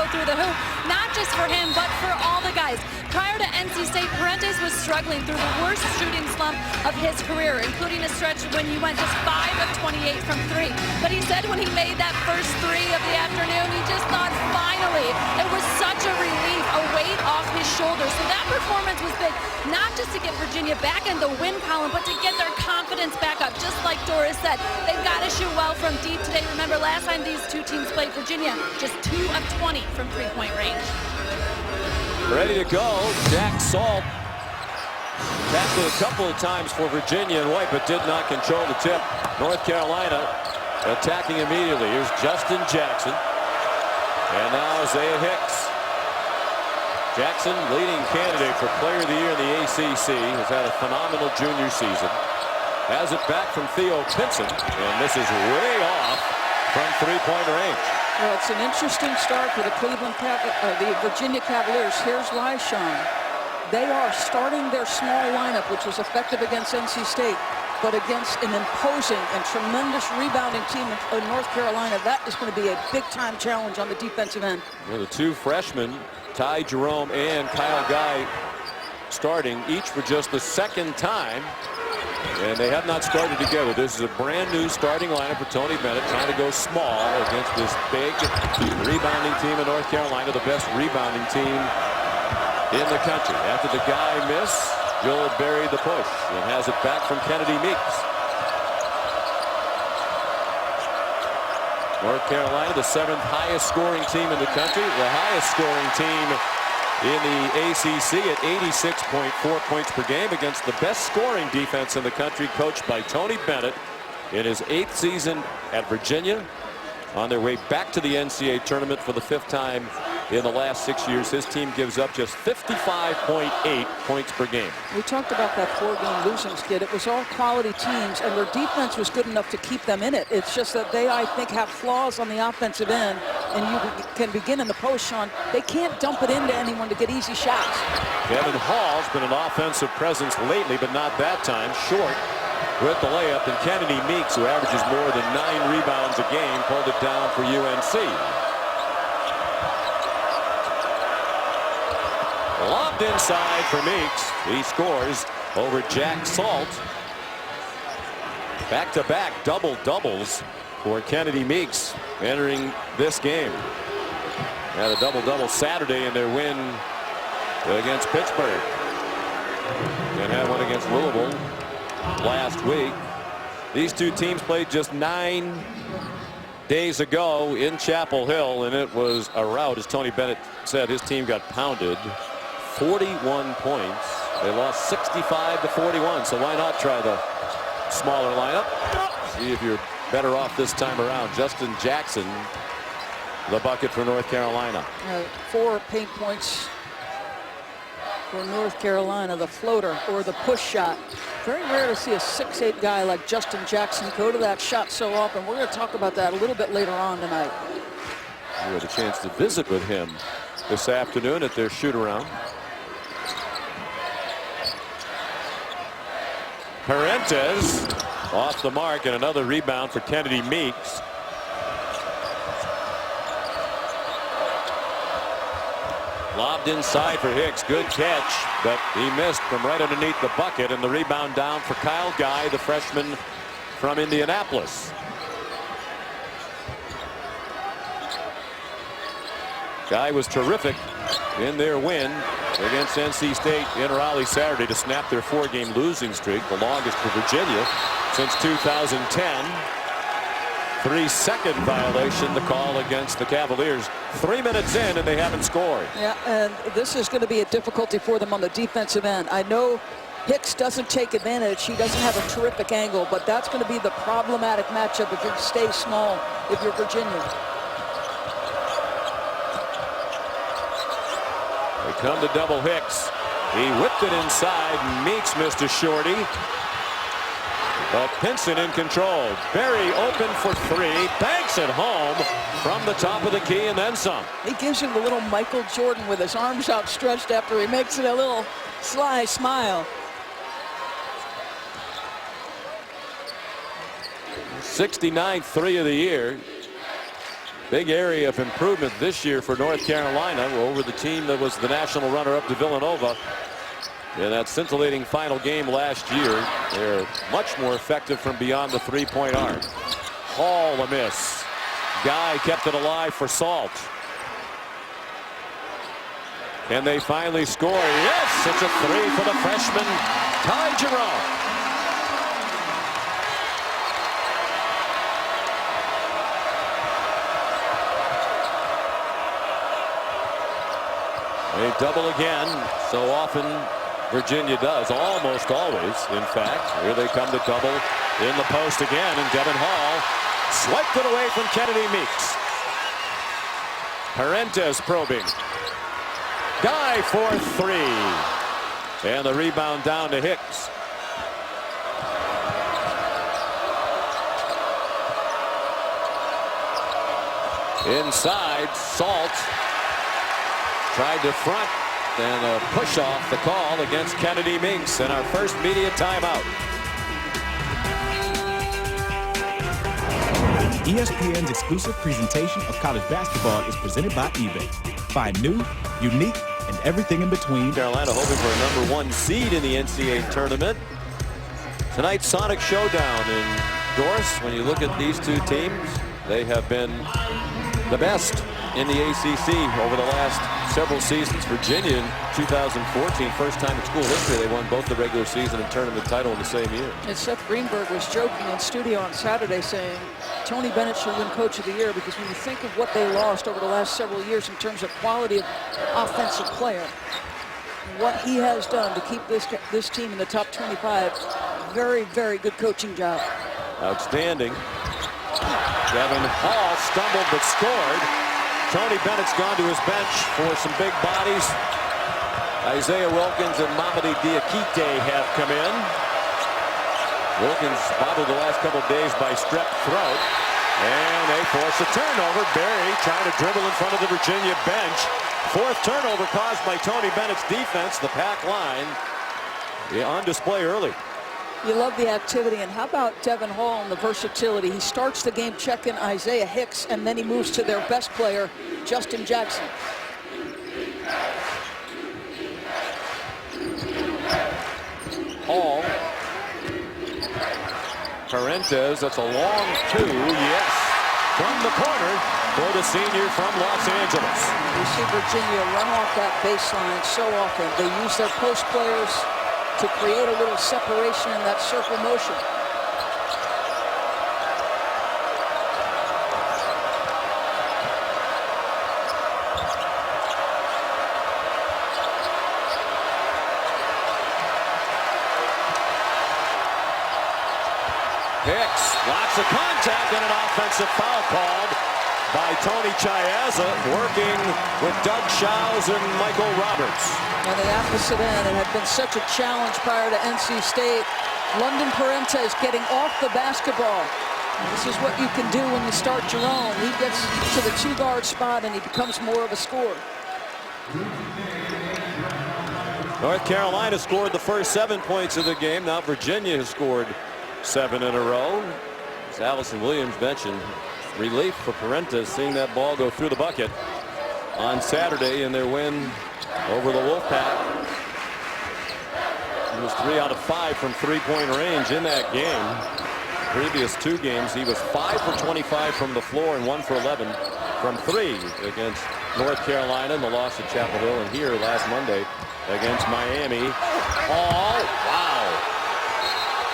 go through the hoop, not just for him, but for all the guys. Prior to NC State, Parentes was struggling through the worst shooting slump of his career, including a stretch when he went just 5 of 28 from 3. But he said when he made that first 3 of the afternoon, he just thought, finally, it was such a relief, a weight off his shoulders. So that performance was big, not just to get Virginia back in the win column, but to get their confidence back up. Just like Doris said, they've got to shoot well from deep today. Remember, last time these two teams played, Virginia just 2 of 20 from three-point range. Ready to go, Jack Salt. Tackled a couple of times for Virginia and White, but did not control the tip. North Carolina attacking immediately. Here's Justin Jackson. And now Isaiah Hicks. Jackson, leading candidate for Player of the Year in the ACC, has had a phenomenal junior season. Has it back from Theo Pinson, and this is way off from three-point range. Well, it's an interesting start for the the Virginia Cavaliers. Here's why, Sean. They are starting their small lineup, which was effective against NC State, but against an imposing and tremendous rebounding team in North Carolina. That is going to be a big-time challenge on the defensive end. Well, the two freshmen, Ty Jerome and Kyle Guy, starting each for just the second time. And they have not started together. This is a brand new starting lineup for Tony Bennett, trying to go small against this big rebounding team in North Carolina, the best rebounding team in the country. After the Guy miss, Joel buried the push and has it back from Kennedy Meeks. North Carolina, the 7th highest scoring team in the country, the highest scoring team in the ACC at 86.4 points per game against the best scoring defense in the country, coached by Tony Bennett in his 8th season at Virginia. On their way back to the NCAA tournament for the 5th time in the last 6 years, his team gives up just 55.8 points per game. We talked about that 4-game losing skid. It was all quality teams, and their defense was good enough to keep them in it. It's just that they, I think, have flaws on the offensive end, and you can begin in the post, Sean. They can't dump it into anyone to get easy shots. Kevin Hall's been an offensive presence lately, but not that time. Short with the layup, and Kennedy Meeks, who averages more than 9 rebounds a game, pulled it down for UNC. Lobbed inside for Meeks. He scores over Jack Salt. Back-to-back double-doubles for Kennedy Meeks entering this game. Had a double-double Saturday in their win against Pittsburgh, and had one against Louisville last week. These two teams played just 9 days ago in Chapel Hill, and it was a rout. As Tony Bennett said, his team got pounded 41 points. They lost 65-41, so why not try the smaller lineup? See if you're better off this time around. Justin Jackson, the bucket for North Carolina. 4 paint points for North Carolina, the floater or the push shot. Very rare to see a 6'8" guy like Justin Jackson go to that shot so often. We're going to talk about that a little bit later on tonight. We had a chance to visit with him this afternoon at their shoot-around. Parentes off the mark, and another rebound for Kennedy Meeks. Lobbed inside for Hicks. Good catch, but he missed from right underneath the bucket, and the rebound down for Kyle Guy, the freshman from Indianapolis. Guy was terrific in their win against NC State in Raleigh Saturday to snap their 4-game losing streak, the longest for Virginia since 2010. 3-second violation, the call against the Cavaliers. 3 minutes in, and they haven't scored. Yeah, and this is going to be a difficulty for them on the defensive end. I know Hicks doesn't take advantage. He doesn't have a terrific angle, but that's going to be the problematic matchup if you stay small, if you're Virginia. They come to double Hicks. He whipped it inside. Meeks missed a shorty. But Pinson in control. Berry open for 3. Banks it home from the top of the key and then some. He gives him the little Michael Jordan with his arms outstretched after he makes it a little sly smile. 69th 3 of the year. Big area of improvement this year for North Carolina over the team that was the national runner-up to Villanova in that scintillating final game last year. They're much more effective from beyond the three-point arc. Hall a miss. Guy kept it alive for Salt. Can they finally score? Yes, it's a three for the freshman, Ty Jerome. They double again. So often Virginia does, almost always, in fact. Here they come to double in the post again, and Devin Hall swiped it away from Kennedy Meeks. Parentes probing. Guy for three. And the rebound down to Hicks. Inside, Salt tried to front, and a push off the call against Kennedy Meeks in our first media timeout. ESPN's exclusive presentation of college basketball is presented by eBay. Find new, unique, and everything in between. Carolina hoping for a #1 seed in the NCAA tournament. Tonight's Sonic Showdown in Doris. When you look at these two teams, they have been the best in the ACC over the last several seasons. Virginia in 2014, first time in school history they won both the regular season and tournament title in the same year. And Seth Greenberg was joking in studio on Saturday saying Tony Bennett should win Coach of the Year, because when you think of what they lost over the last several years in terms of quality of offensive player, what he has done to keep this team in the top 25, very, very good coaching job. Outstanding. Devin Hall stumbled but scored. Tony Bennett's gone to his bench for some big bodies. Isaiah Wilkins and Mamadi Diakite have come in. Wilkins bobbled the last couple of days by strep throat. And they force a turnover. Berry trying to dribble in front of the Virginia bench. Fourth turnover caused by Tony Bennett's defense. The pack line on display early. You love the activity, and how about Devin Hall and the versatility? He starts the game checking Isaiah Hicks, and then he moves to their best player, Justin Jackson. Hall. Parentes, that's a long two, yes. From the corner for the senior from Los Angeles. You see Virginia run off that baseline so often. They use their post players to create a little separation in that circle motion. Hicks, lots of contact and an offensive foul called by Tony Chiazza, working with Doug Shows and Michael Roberts. On the opposite end, it had been such a challenge prior to NC State. London Parentes getting off the basketball. This is what you can do when you start Jerome. He gets to the two-guard spot and he becomes more of a scorer. North Carolina scored the first 7 points of the game. Now Virginia has scored 7 in a row. It's Allison Williams benching relief for Parentes, seeing that ball go through the bucket on Saturday in their win over the Wolfpack. He was 3 out of 5 from three-point range in that game. Previous 2 games, he was 5 for 25 from the floor and 1 for 11 from 3 against North Carolina in the loss at Chapel Hill, and here last Monday against Miami. Hall, wow.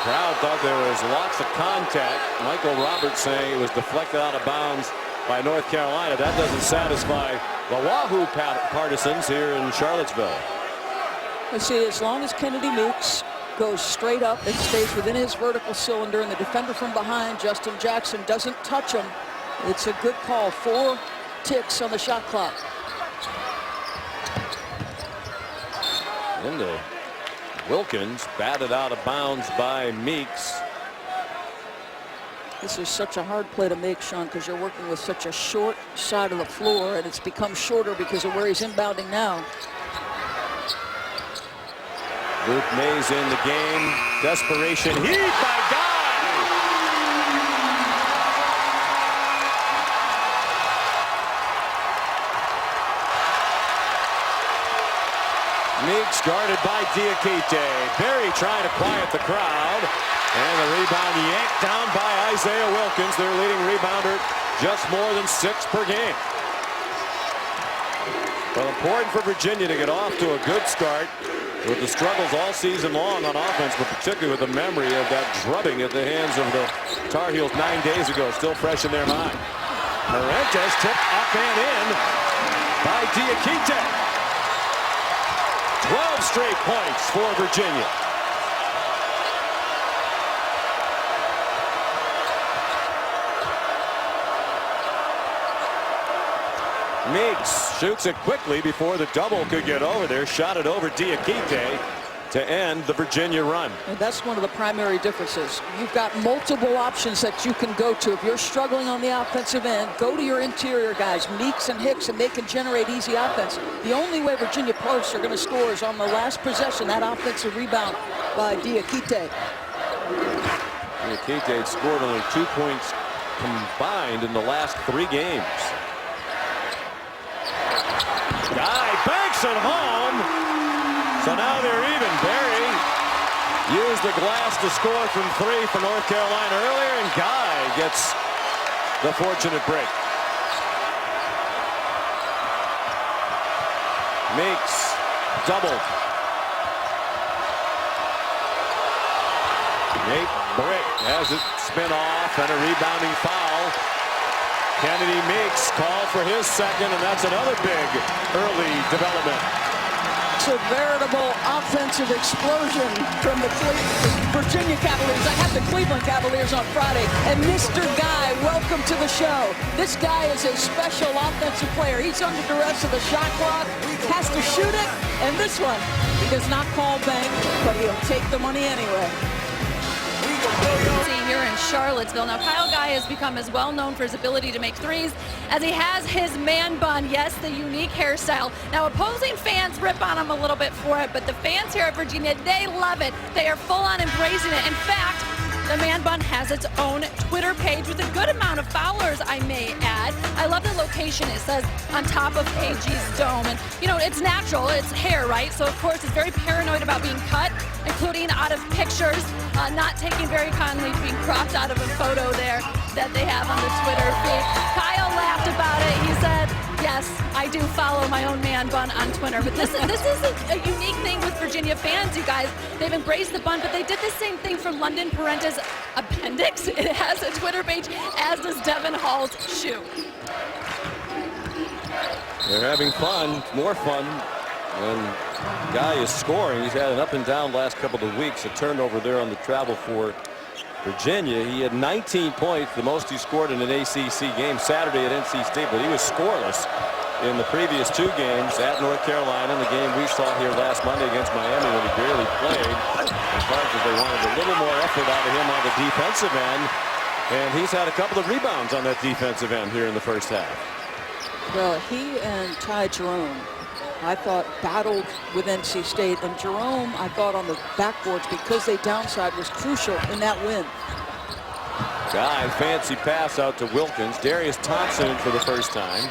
Crowd thought there was lots of contact. Michael Roberts saying it was deflected out of bounds by North Carolina. That doesn't satisfy the Wahoo partisans here in Charlottesville. Let's see, as long as Kennedy Meeks goes straight up and stays within his vertical cylinder, and the defender from behind, Justin Jackson, doesn't touch him, it's a good call. 4 ticks on the shot clock. Into Wilkins, batted out of bounds by Meeks. This is such a hard play to make, Sean, because you're working with such a short side of the floor, and it's become shorter because of where he's inbounding now. Luke Mays in the game. Desperation heat by Guy. Meigs guarded by Diakite. Berry trying to quiet the crowd. And the rebound yanked down by Isaiah Wilkins, their leading rebounder, just more than 6 per game. Well, important for Virginia to get off to a good start with the struggles all season long on offense, but particularly with the memory of that drubbing at the hands of the Tar Heels 9 days ago, still fresh in their mind. Parentes tipped up and in by Diakite. 12 straight points for Virginia. Meigs shoots it quickly before the double could get over there. Shot it over Diakite to end the Virginia run. And that's one of the primary differences. You've got multiple options that you can go to. If you're struggling on the offensive end, go to your interior guys, Meeks and Hicks, and they can generate easy offense. The only way Virginia Posts are going to score is on the last possession, that offensive rebound by Diakite. Diakite had scored only 2 points combined in the last 3 games. Guy banks it home. So now they're even. Berry used the glass to score from 3 for North Carolina earlier, and Guy gets the fortunate break. Makes doubled. Nate Britt has it spin off and a rebounding foul. Kennedy Meeks called for his second, and that's another big early development. It's a veritable offensive explosion from the Virginia Cavaliers. I have the Cleveland Cavaliers on Friday, and Mr. Guy, welcome to the show. This guy is a special offensive player. He's under duress of the shot clock, has to shoot it, and this one, he does not call bank, but he'll take the money anyway. Here in Charlottesville. Now, Kyle Guy has become as well known for his ability to make threes as he has his man bun. Yes, the unique hairstyle. Now, opposing fans rip on him a little bit for it, but the fans here at Virginia, they love it. They are full on embracing it. In fact, the man bun has its own Twitter page with a good amount of followers, I may add. I love the location. It says on top of AG's dome. And, you know, it's natural. It's hair, right? So, of course, it's very paranoid about being cut, including out of pictures, not taking very kindly to being cropped out of a photo there that they have on the Twitter feed. Kyle laughed about it. He said, yes, I do follow my own man bun on Twitter. But this is a unique thing with Virginia fans, you guys. They've embraced the bun, but they did the same thing for London Parentes' appendix. It has a Twitter page, as does Devin Hall's shoe. They're having fun, more fun. And Guy is scoring. He's had an up and down last couple of weeks. A turnover there on the travel for Virginia. He had 19 points, the most he scored in an ACC game Saturday at NC State, but he was scoreless in the previous 2 games at North Carolina, and the game we saw here last Monday against Miami when he barely played, in part because they wanted a little more effort out of him on the defensive end, and he's had a couple of rebounds on that defensive end here in the first half. Well, he and Ty Jerome, I thought, battled with NC State, and Jerome, I thought, on the backboards, because they downside, was crucial in that win. Guy, fancy pass out to Wilkins. Darius Thompson for the first time.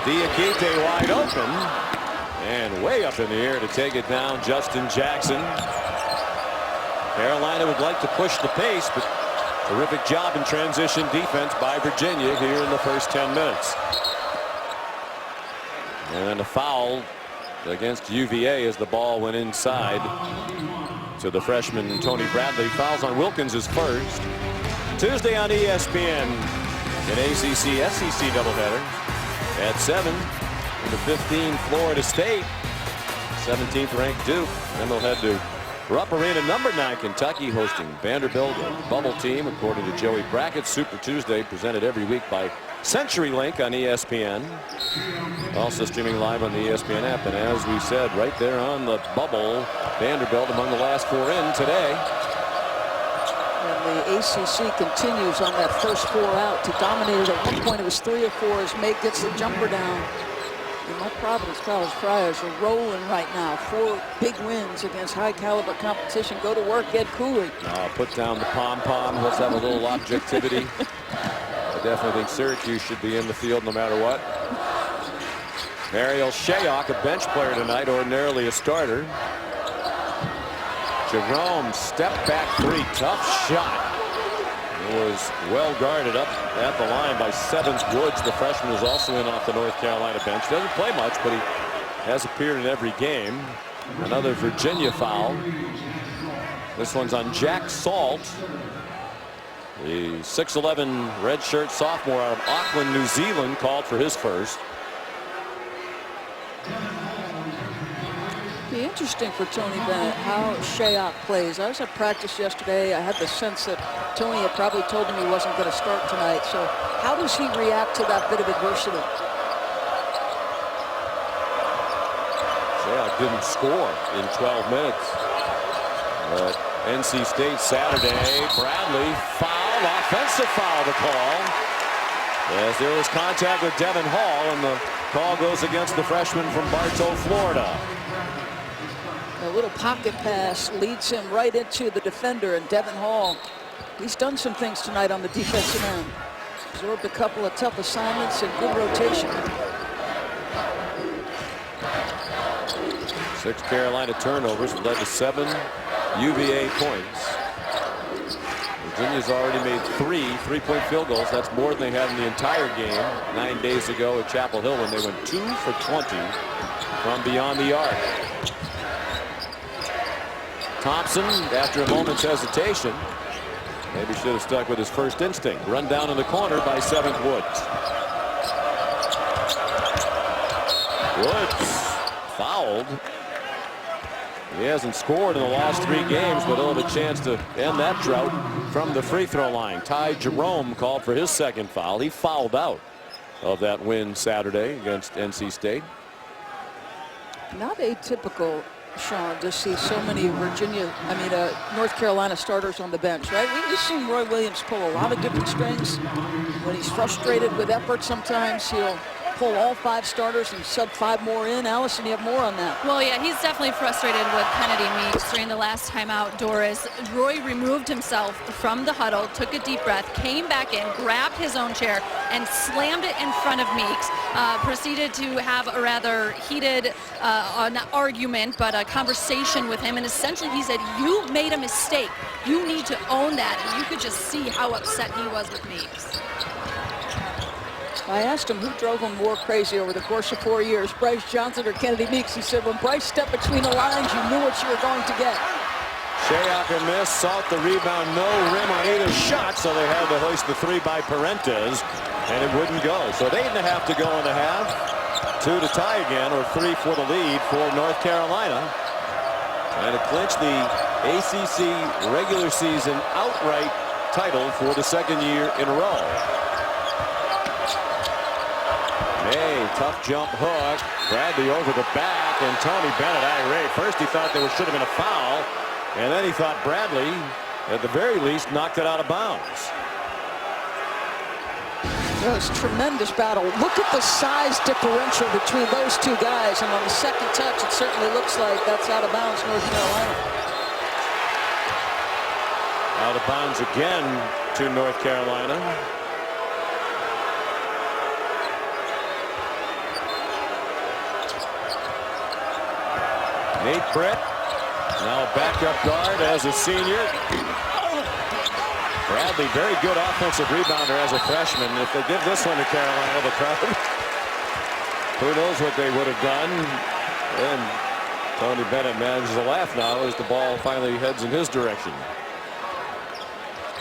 Diakite wide open, and way up in the air to take it down, Justin Jackson. Carolina would like to push the pace, but terrific job in transition defense by Virginia here in the first 10 minutes. And a foul against UVA as the ball went inside to the freshman Tony Bradley. Fouls on Wilkins is first. Tuesday on ESPN, an ACC SEC doubleheader at 7. Number 15 Florida State, 17th ranked Duke. Then they'll head to Rupp Arena. Number 9 Kentucky hosting Vanderbilt, a bubble team according to Joey Brackett. Super Tuesday presented every week by CenturyLink on ESPN. Also streaming live on the ESPN app. And as we said, right there on the bubble, Vanderbilt among the last 4 in today. And the ACC continues on that first 4 out to dominate it. At one point, it was 3 or 4 as May gets the jumper down. And my Providence College Friars are rolling right now. 4 big wins against high caliber competition. Go to work, Ed Cooley. Put down the pom-pom. Let's have a little objectivity. I definitely think Syracuse should be in the field no matter what. Mariel Shayok, a bench player tonight, ordinarily a starter. Jerome step back three, tough shot. It was well guarded up at the line by Seventh Woods. The freshman is also in off the North Carolina bench. Doesn't play much, but he has appeared in every game. Another Virginia foul. This one's on Jack Salt, the 6'11" redshirt sophomore out of Auckland, New Zealand, called for his first. Be interesting for Tony Bennett how Shayok plays. I was at practice yesterday. I had the sense that Tony had probably told him he wasn't going to start tonight. So how does he react to that bit of adversity? Shayok didn't score in 12 minutes. But NC State Saturday, Bradley foul, offensive foul to call. As there was contact with Devin Hall, and the call goes against the freshman from Bartow, Florida. A little pocket pass leads him right into the defender, and Devin Hall, he's done some things tonight on the defensive end. Absorbed a couple of tough assignments and good rotation. 6 Carolina turnovers led to 7 UVA points. Virginia's already made 3 3-point field goals. That's more than they had in the entire game 9 days ago at Chapel Hill when they went 2 for 20 from beyond the arc. Thompson, after a moment's hesitation, maybe should have stuck with his first instinct. Run down in the corner by Seventh Woods. Woods fouled. He hasn't scored in the last 3 games, but he'll have a chance to end that drought from the free throw line. Ty Jerome called for his second foul. He fouled out of that win Saturday against NC State. Not atypical, Sean, to see so many North Carolina starters on the bench, right? We've seen Roy Williams pull a lot of different strings. When he's frustrated with effort, sometimes he'll pull all 5 starters and sub 5 more in. Allison, you have more on that. Well, yeah, he's definitely frustrated with Kennedy Meeks during the last timeout. Doris, Roy removed himself from the huddle, took a deep breath, came back in, grabbed his own chair, and slammed it in front of Meeks. Proceeded to have a rather heated, not argument, but a conversation with him. And essentially he said, you made a mistake. You need to own that. And you could just see how upset he was with Meeks. I asked him who drove him more crazy over the course of 4 years, Bryce Johnson or Kennedy Meeks. He said when Bryce stepped between the lines, you knew what you were going to get. Shayok a miss, Salt the rebound, no rim on either shot, so they had to hoist the 3 by Parentes, and it wouldn't go. So they didn't have to go in the half. 2 to tie again, or 3 for the lead for North Carolina. And to clinch the ACC regular season outright title for the 2nd year in a row. May, tough jump hook. Bradley over the back, and Tony Bennett irate. First he thought there should have been a foul, and then he thought Bradley, at the very least, knocked it out of bounds. It was a tremendous battle. Look at the size differential between those 2 guys, and on the second touch, it certainly looks like that's out of bounds, North Carolina. Out of bounds again to North Carolina. Nate Britt, now backup guard as a senior. Bradley, very good offensive rebounder as a freshman. If they give this one to Carolina, the crowd, who knows what they would have done. And Tony Bennett manages to laugh now as the ball finally heads in his direction.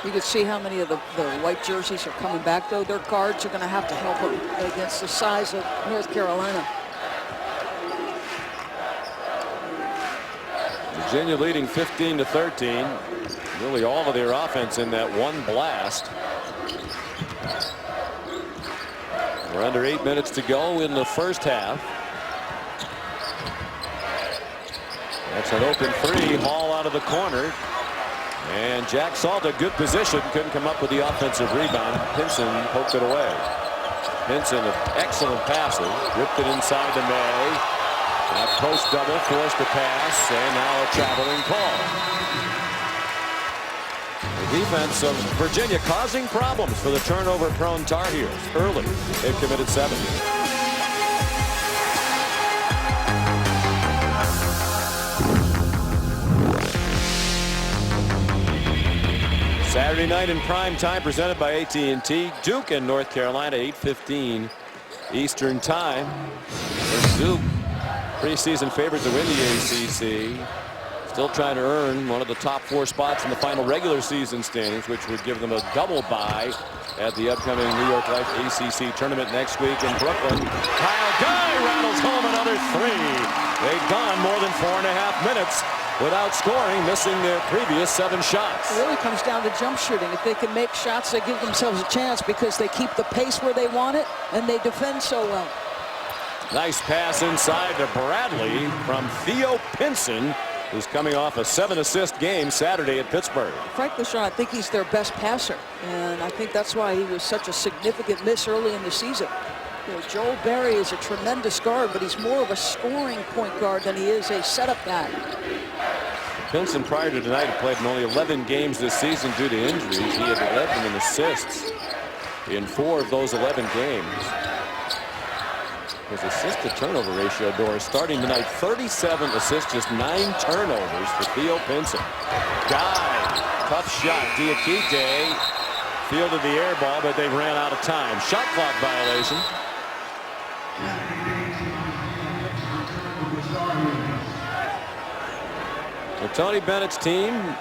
You can see how many of the white jerseys are coming back, though. Their guards are going to have to help them against the size of North Carolina. Virginia leading 15-13. Really all of their offense in that one blast. We're under 8 minutes to go in the first half. That's an open 3. Hall out of the corner. And Jack Salt, a good position, couldn't come up with the offensive rebound. Pinson poked it away. Pinson, an excellent passer, ripped it inside to May. That post double, forced to pass, and now a traveling call. The defense of Virginia causing problems for the turnover-prone Tar Heels early. They've committed 7. Saturday night in prime time, presented by AT&T. Duke and North Carolina, 8:15 Eastern time. And Duke, preseason favorite to win the ACC. Still trying to earn one of the top 4 spots in the final regular season standings, which would give them a double bye at the upcoming New York Life ACC tournament next week in Brooklyn. Kyle Guy rattles home another 3. They've gone more than 4.5 minutes without scoring, missing their previous 7 shots. It really comes down to jump shooting. If they can make shots, they give themselves a chance because they keep the pace where they want it and they defend so well. Nice pass inside to Bradley from Theo Pinson, who's coming off a 7-assist game Saturday at Pittsburgh. Frankly, Sean, I think he's their best passer, and I think that's why he was such a significant miss early in the season. You know, Joel Berry is a tremendous guard, but he's more of a scoring point guard than he is a setup guy. Pinson, prior to tonight, had played in only 11 games this season due to injuries. He had led them in assists in 4 of those 11 games. His assist-to-turnover ratio, Doris, starting tonight, 37 assists, just 9 turnovers for Theo Pinson. Guy, tough shot. Diakite fielded the air ball, but they ran out of time. Shot clock violation. Well, Tony Bennett's team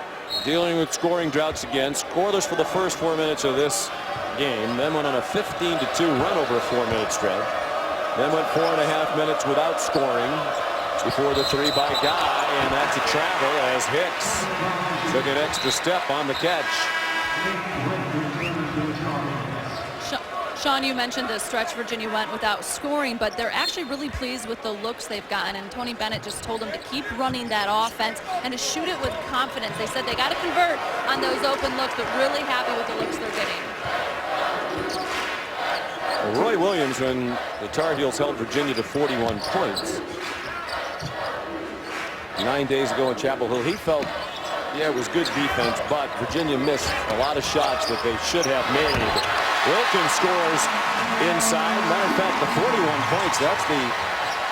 dealing with scoring droughts again. Scoreless for the first 4 minutes of this game, then went on a 15-2 run over a 4-minute stretch. Then went 4.5 minutes without scoring before the 3 by Guy, and that's a travel as Hicks took an extra step on the catch. Sean, you mentioned the stretch Virginia went without scoring, but they're actually really pleased with the looks they've gotten, and Tony Bennett just told them to keep running that offense and to shoot it with confidence. They said they got to convert on those open looks, but really happy with the looks they're getting. Well, Roy Williams, when the Tar Heels held Virginia to 41 points 9 days ago in Chapel Hill, he felt, yeah, it was good defense, but Virginia missed a lot of shots that they should have made. Wilkins scores inside. Matter of fact, the 41 points, that's the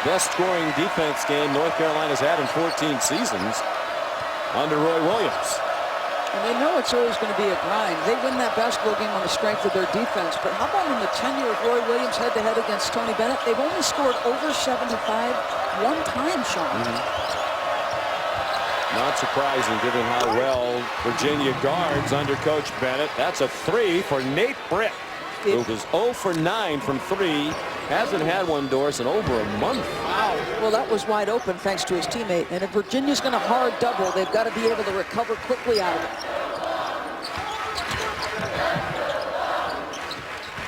best scoring defense game North Carolina's had in 14 seasons under Roy Williams. And they know it's always going to be a grind. They win that basketball game on the strength of their defense. But how about in the tenure of Roy Williams head-to-head against Tony Bennett? They've only scored over 75 one time, Sean. Not surprising given how well Virginia guards under Coach Bennett. That's a 3 for Nate Britt, who was 0 for 9 from 3. Hasn't had one, Doris, in over a month. Wow. Well, that was wide open thanks to his teammate. And if Virginia's going to hard double, they've got to be able to recover quickly out of it.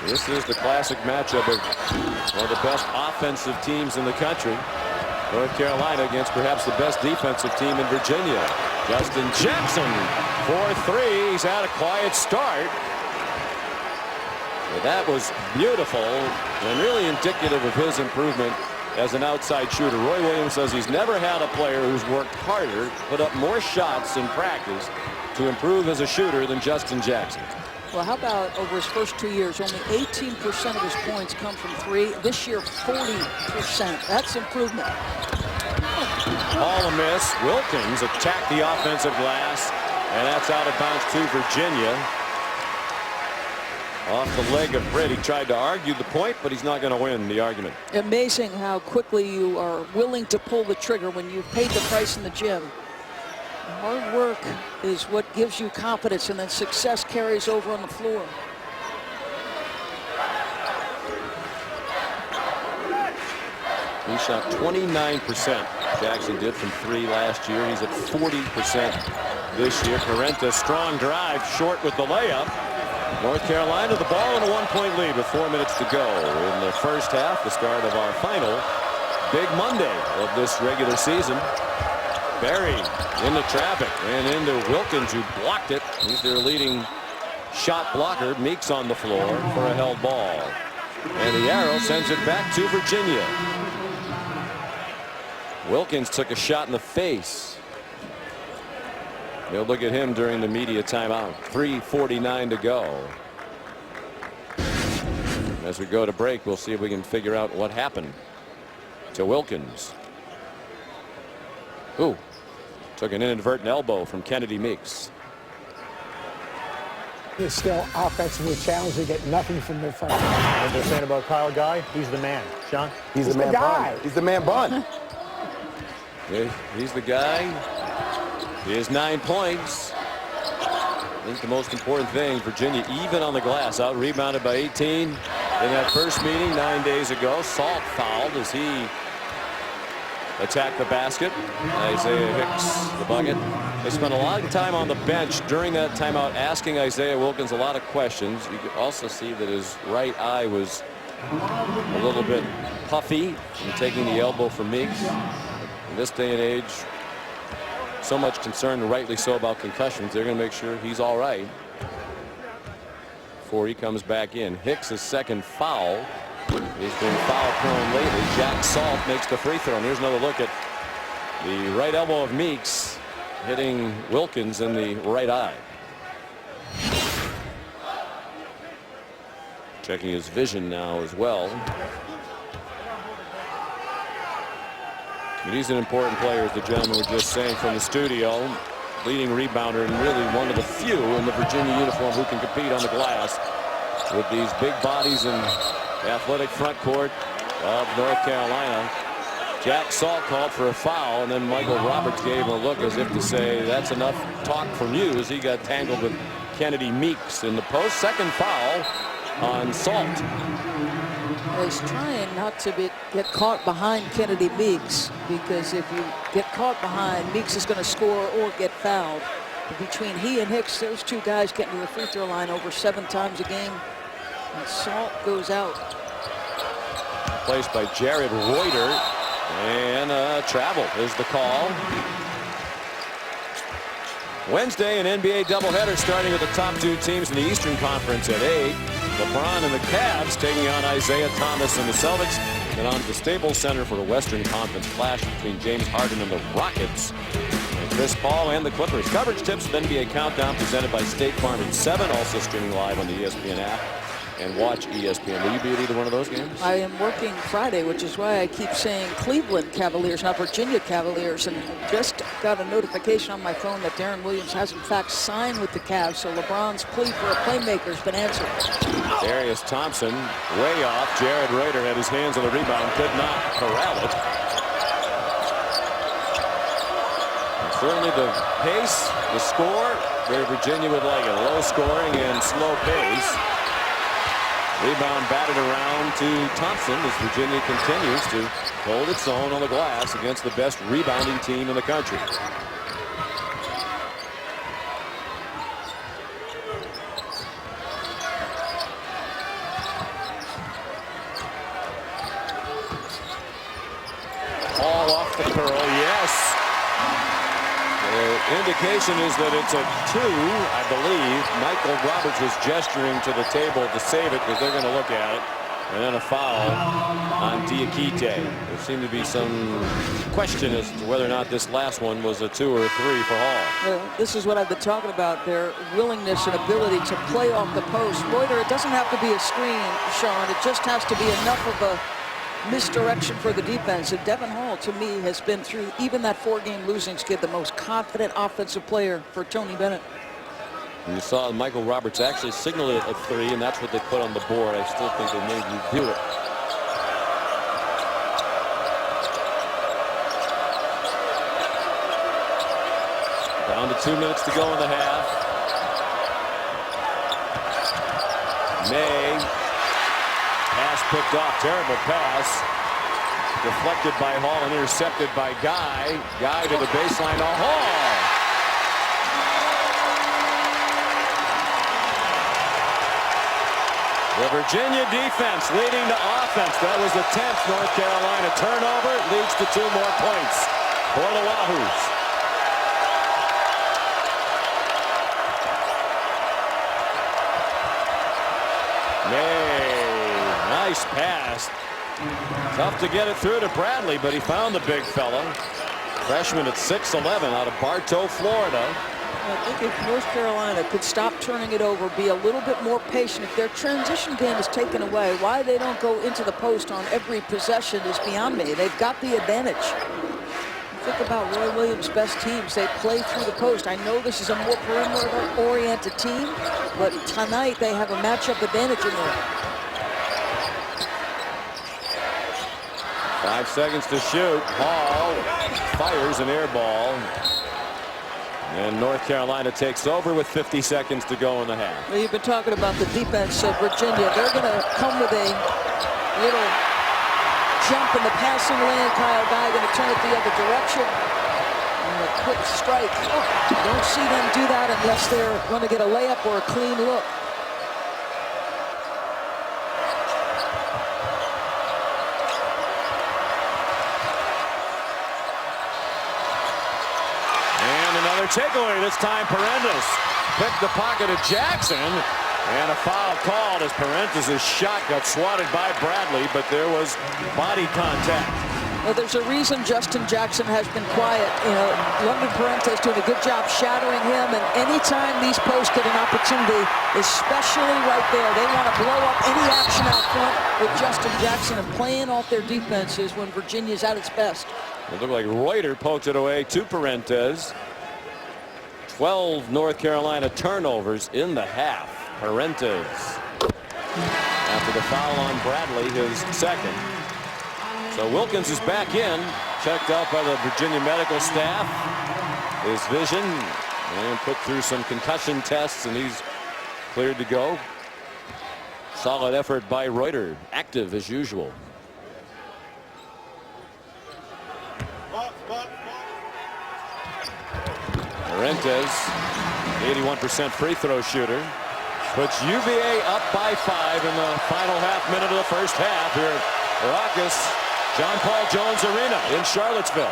This is the classic matchup of one of the best offensive teams in the country. North Carolina against perhaps the best defensive team in Virginia. Justin Jackson for 3. He's had a quiet start. But that was beautiful and really indicative of his improvement as an outside shooter. Roy Williams says he's never had a player who's worked harder, put up more shots in practice to improve as a shooter than Justin Jackson. Well, how about over his first 2 years, only 18% of his points come from 3. This year, 40%. That's improvement. All a miss. Wilkins attacked the offensive glass, and that's out of bounds to Virginia. Off the leg of Britt. He tried to argue the point, but he's not going to win the argument. Amazing how quickly you are willing to pull the trigger when you've paid the price in the gym. Hard work is what gives you confidence, and then success carries over on the floor. He shot 29%. Jackson did from 3 last year. He's at 40% this year. Parenta, strong drive, short with the layup. North Carolina the ball in a 1-point lead with 4 minutes to go in the first half, the start of our final big Monday of this regular season. Berry into traffic and into Wilkins, who blocked it. He's their leading shot blocker. Meeks on the floor for a held ball. And the arrow sends it back to Virginia. Wilkins took a shot in the face. They'll look at him during the media timeout. 3:49 to go. As we go to break, we'll see if we can figure out what happened to Wilkins. Ooh, took an inadvertent elbow from Kennedy Meeks. It's still offensively challenged. They get nothing from their front. What they're saying about Kyle Guy, he's the man. Sean? He's the man guy. bun. He's the man bun. He's the guy. He has 9 points. I think the most important thing, Virginia even on the glass, out rebounded by 18 in that first meeting 9 days ago. Salt fouled as he attacked the basket. Isaiah Hicks the bucket. They spent a lot of time on the bench during that timeout asking Isaiah Wilkins a lot of questions. You could also see that his right eye was a little bit puffy from taking the elbow from Meeks. In this day and age, so much concern, and rightly so, about concussions. They're going to make sure he's all right before he comes back in. Hicks' second foul. He's been foul prone lately. Jack Salt makes the free throw. And here's another look at the right elbow of Meeks hitting Wilkins in the right eye. Checking his vision now as well. But he's an important player, as the gentlemen were just saying from the studio. Leading rebounder and really one of the few in the Virginia uniform who can compete on the glass with these big bodies and athletic front court of North Carolina. Jack Salt called for a foul, and then Michael Roberts gave him a look as if to say, that's enough talk from you, as he got tangled with Kennedy Meeks in the post. Second foul on Salt. He's trying not to get caught behind Kennedy Meeks, because if you get caught behind, Meeks is going to score or get fouled. But between he and Hicks, those two guys get to the free throw line over 7 times a game. And Salt goes out. Placed by Jared Reuter, and travel is the call. Wednesday, an NBA doubleheader starting with the top 2 teams in the Eastern Conference at 8. LeBron and the Cavs taking on Isaiah Thomas and the Celtics. And on the Staples Center for the Western Conference clash between James Harden and the Rockets. And Chris Paul and the Clippers. Coverage tips with NBA Countdown presented by State Farm at 7. Also streaming live on the ESPN app. And watch ESPN. Will you be at either one of those games? I am working Friday, which is why I keep saying Cleveland Cavaliers, not Virginia Cavaliers. And I just got a notification on my phone that Darren Williams has in fact signed with the Cavs. So LeBron's plea for a playmaker has been answered. Darius Thompson way off. Jared Reuter had his hands on the rebound, could not corral it. And certainly the pace, the score, where Virginia would like it. Low scoring and slow pace. Rebound batted around to Thompson as Virginia continues to hold its own on the glass against the best rebounding team in the country. All off the curl, yes. The indication is that it's a 2, I believe. Michael Roberts was gesturing to the table to save it because they're going to look at it. And then a foul on Diakite. There seemed to be some question as to whether or not this last one was a 2 or a 3 for Hall. Well, this is what I've been talking about, their willingness and ability to play off the post. Reuter, it doesn't have to be a screen, Sean. It just has to be enough of a misdirection for the defense. And Devin Hall, to me, has been through even that 4-game losing skid the most confident offensive player for Tony Bennett. And you saw Michael Roberts actually signal it a 3, and that's what they put on the board. I still think they may review it. Down to 2 minutes to go in the half. May. Pass picked off. Terrible pass. Deflected by Hall and intercepted by Guy. Guy to the baseline to Hall. The Virginia defense leading to offense. That was the 10th North Carolina turnover. Leads to 2 more points for the Wahoos. May, nice pass. Tough to get it through to Bradley, but he found the big fella. Freshman at 6'11" out of Bartow, Florida. I think if North Carolina could stop turning it over, be a little bit more patient. If their transition game is taken away, why they don't go into the post on every possession is beyond me. They've got the advantage. Think about Roy Williams' best teams. They play through the post. I know this is a more perimeter-oriented team, but tonight they have a matchup advantage in there. 5 seconds to shoot. Hall fires an air ball. And North Carolina takes over with 50 seconds to go in the half. Well, you've been talking about the defense of Virginia. They're going to come with a little jump in the passing lane. Kyle Guy going to turn it the other direction. And a quick strike. You don't see them do that unless they're going to get a layup or a clean look. Takeaway this time. Parentis picked the pocket of Jackson, and a foul called as Parentis' shot got swatted by Bradley, but there was body contact. Well, there's a reason Justin Jackson has been quiet. You know, London Parentis doing a good job shadowing him, and anytime these posts get an opportunity, especially right there, they want to blow up any action out front with Justin Jackson and playing off their defenses when Virginia's at its best. It looked like Reuter poked it away to Parentis. 12 North Carolina turnovers in the half. Parentis, after the foul on Bradley, his second. So Wilkins is back in, checked out by the Virginia medical staff. His vision, and put through some concussion tests, and he's cleared to go. Solid effort by Reuter, active as usual. Parentis, 81% free throw shooter, puts UVA up by 5 in the final half minute of the first half here at Raucous John Paul Jones Arena in Charlottesville.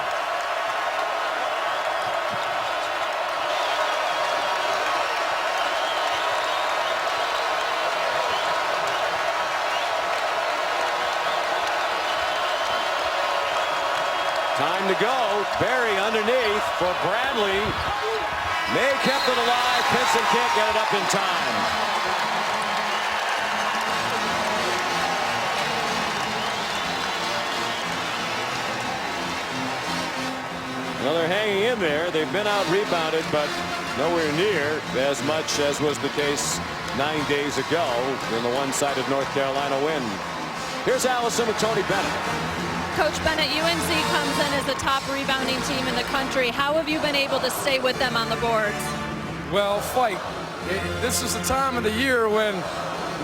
Time to go. Barry underneath for Bradley. May kept it alive. Pinson can't get it up in time. Another hanging in there. They've been out rebounded, but nowhere near as much as was the case 9 days ago in the one-sided North Carolina win. Here's Allison with Tony Bennett. Coach Bennett, UNC comes in as the top rebounding team in the country. How have you been able to stay with them on the boards? Well, fight. This is the time of the year when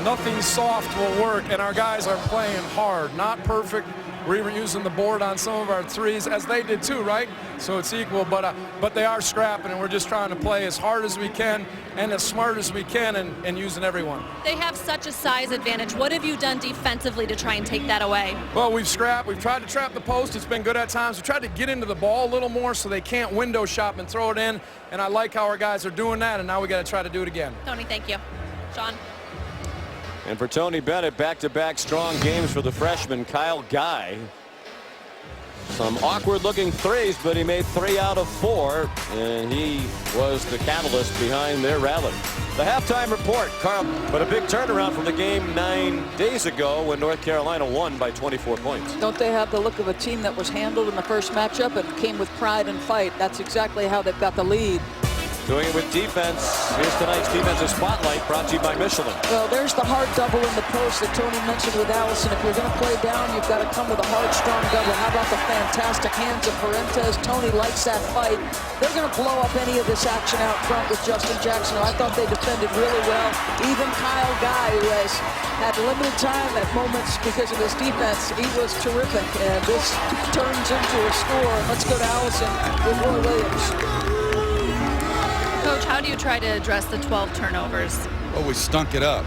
nothing soft will work, and our guys are playing hard. Not perfect. We were using the board on some of our threes, as they did too, right? So it's equal, but they are scrapping, and we're just trying to play as hard as we can and as smart as we can and using everyone. They have such a size advantage. What have you done defensively to try and take that away? Well, we've scrapped. We've tried to trap the post. It's been good at times. We tried to get into the ball a little more so they can't window shop and throw it in, and I like how our guys are doing that, and now we got to try to do it again. Tony, thank you. Sean? And for Tony Bennett, back-to-back strong games for the freshman Kyle Guy. Some awkward-looking threes, but he made 3 out of 4, and he was the catalyst behind their rally. The halftime report, Carl, but a big turnaround from the game 9 days ago when North Carolina won by 24 points. Don't they have the look of a team that was handled in the first matchup and came with pride and fight? That's exactly how they've got the lead. Doing it with defense. Here's tonight's defensive spotlight brought to you by Michelin. Well, there's the hard double in the post that Tony mentioned with Allison. If you're going to play down, you've got to come with a hard, strong double. How about the fantastic hands of Parentis? Tony likes that fight. They're going to blow up any of this action out front with Justin Jackson. I thought they defended really well. Even Kyle Guy, who has had limited time at moments because of his defense, he was terrific. And this turns into a score. Let's go to Allison with Roy Williams. Coach, how do you try to address the 12 turnovers? Well, we stunk it up.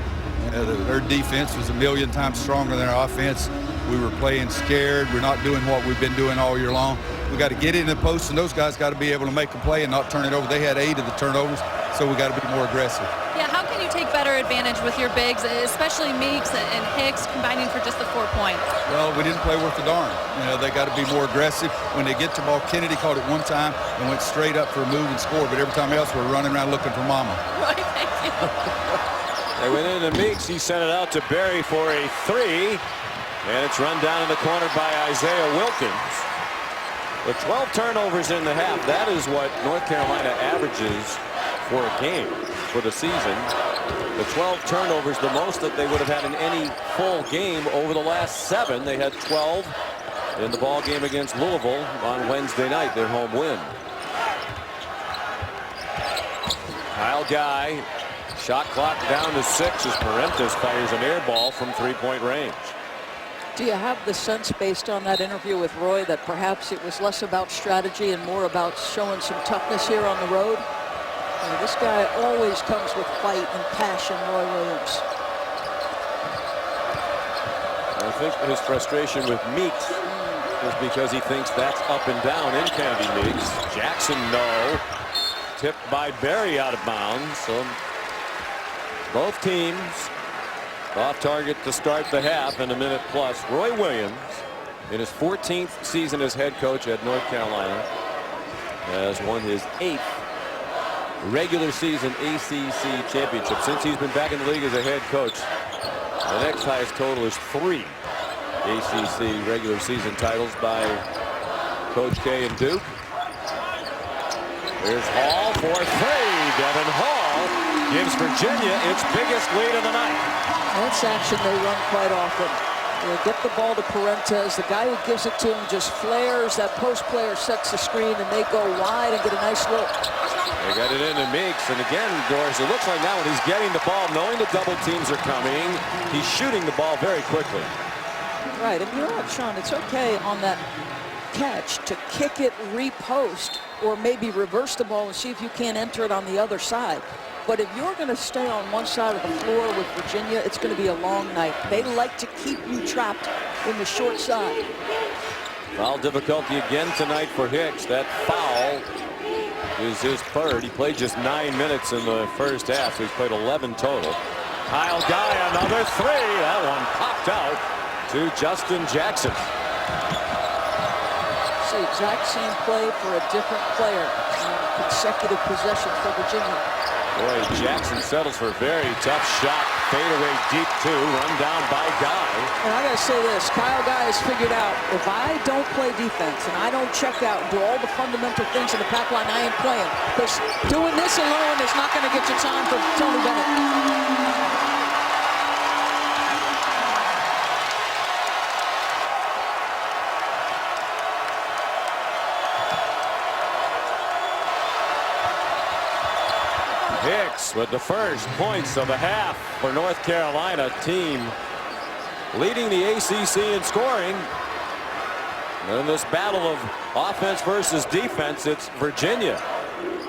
Their defense was a million times stronger than our offense. We were playing scared. We're not doing what we've been doing all year long. We got to get in the post, and those guys got to be able to make a play and not turn it over. They had 8 of the turnovers, so we got to be more aggressive. Yeah, how can you take better advantage with your bigs, especially Meeks and Hicks combining for just the 4 points? Well, we didn't play worth a darn. You know, they got to be more aggressive. When they get to ball, Kennedy caught it one time and went straight up for a move and scored, but every time else we're running around looking for mama. Right, thank you. They went into Meeks. He sent it out to Barry for a 3. And it's run down in the corner by Isaiah Wilkins. The 12 turnovers in the half, that is what North Carolina averages for a game for the season. The 12 turnovers, the most that they would have had in any full game over the last 7. They had 12 in the ball game against Louisville on Wednesday night, their home win. Kyle Guy, shot clock down to 6 as Parentis fires an air ball from 3-point range. Do you have the sense, based on that interview with Roy, that perhaps it was less about strategy and more about showing some toughness here on the road? I mean, this guy always comes with fight and passion, Roy Williams. I think his frustration with Meeks is because he thinks that's up and down in Kennedy Meeks. Jackson, no. Tipped by Berry out of bounds. So both teams off target to start the half in a minute plus. Roy Williams, in his 14th season as head coach at North Carolina, has won his 8th regular season ACC championship since he's been back in the league as a head coach. The next highest total is 3 ACC regular season titles by Coach K and Duke. Here's Hall for 3. Devin Hall gives Virginia its biggest lead of the night. That's action they run quite often. They get the ball to Parentis. The guy who gives it to him just flares. That post player sets the screen, and they go wide and get a nice look. They got it into Meeks, and again, Doris, it looks like now when he's getting the ball, knowing the double teams are coming, he's shooting the ball very quickly. Right, and you know what, Sean, it's okay on that catch to kick it, repost, or maybe reverse the ball and see if you can't enter it on the other side. But if you're going to stay on one side of the floor with Virginia, it's going to be a long night. They like to keep you trapped in the short side. Foul difficulty again tonight for Hicks. That foul is his third. He played just 9 minutes in the first half, so he's played 11 total. Kyle Guy, another 3. That one popped out to Justin Jackson. It's the exact same play for a different player. Consecutive possessions for Virginia. Boy, Jackson settles for a very tough shot. Fadeaway deep 2, run down by Guy. And I got to say this, Kyle Guy has figured out, if I don't play defense and I don't check out and do all the fundamental things in the pack line, I ain't playing. Because doing this alone is not going to get you time for Tony Bennett. Hicks with the first points of the half for North Carolina, team leading the ACC in scoring. And in this battle of offense versus defense, it's Virginia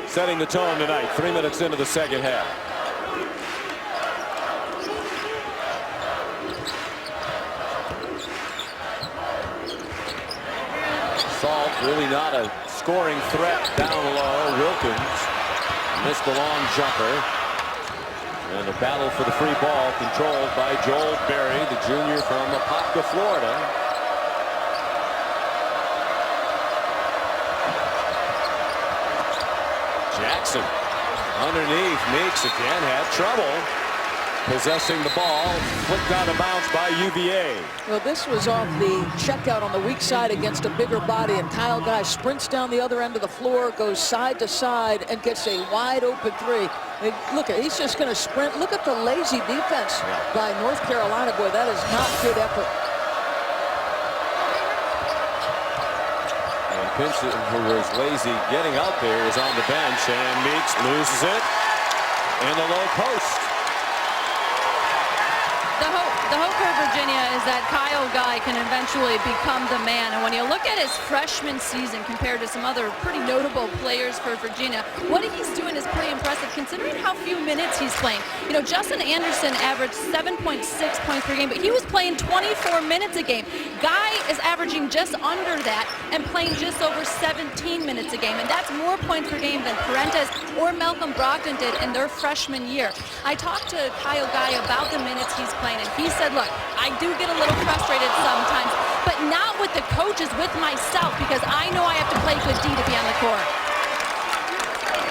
setting the tone tonight, 3 minutes into the second half. Salt really not a scoring threat down low. Wilkins missed the long jumper. And the battle for the free ball controlled by Joel Berry, the junior from Apopka, Florida. Jackson underneath. Meeks again had trouble possessing the ball. Flicked out of bounds by UVA. Well, this was off the checkout on the weak side against a bigger body, and Kyle Guy sprints down the other end of the floor, goes side to side, and gets a wide open 3. I mean, look, he's just going to sprint. Look at the lazy defense by North Carolina. Boy, that is not good effort. And Pinson, who was lazy getting out there, is on the bench, and Meeks loses it in the low post. The hope for Virginia is that Kyle Guy can eventually become the man. And when you look at his freshman season compared to some other pretty notable players for Virginia, what he's doing is pretty impressive considering how few minutes he's playing. You know, Justin Anderson averaged 7.6 points per game, but he was playing 24 minutes a game. Guy is averaging just under that and playing just over 17 minutes a game. And that's more points per game than Parentis or Malcolm Brogdon did in their freshman year. I talked to Kyle Guy about the minutes he's playing, and he said, look, I do get a little frustrated sometimes, but not with the coaches, with myself, because I know I have to play good D to be on the court.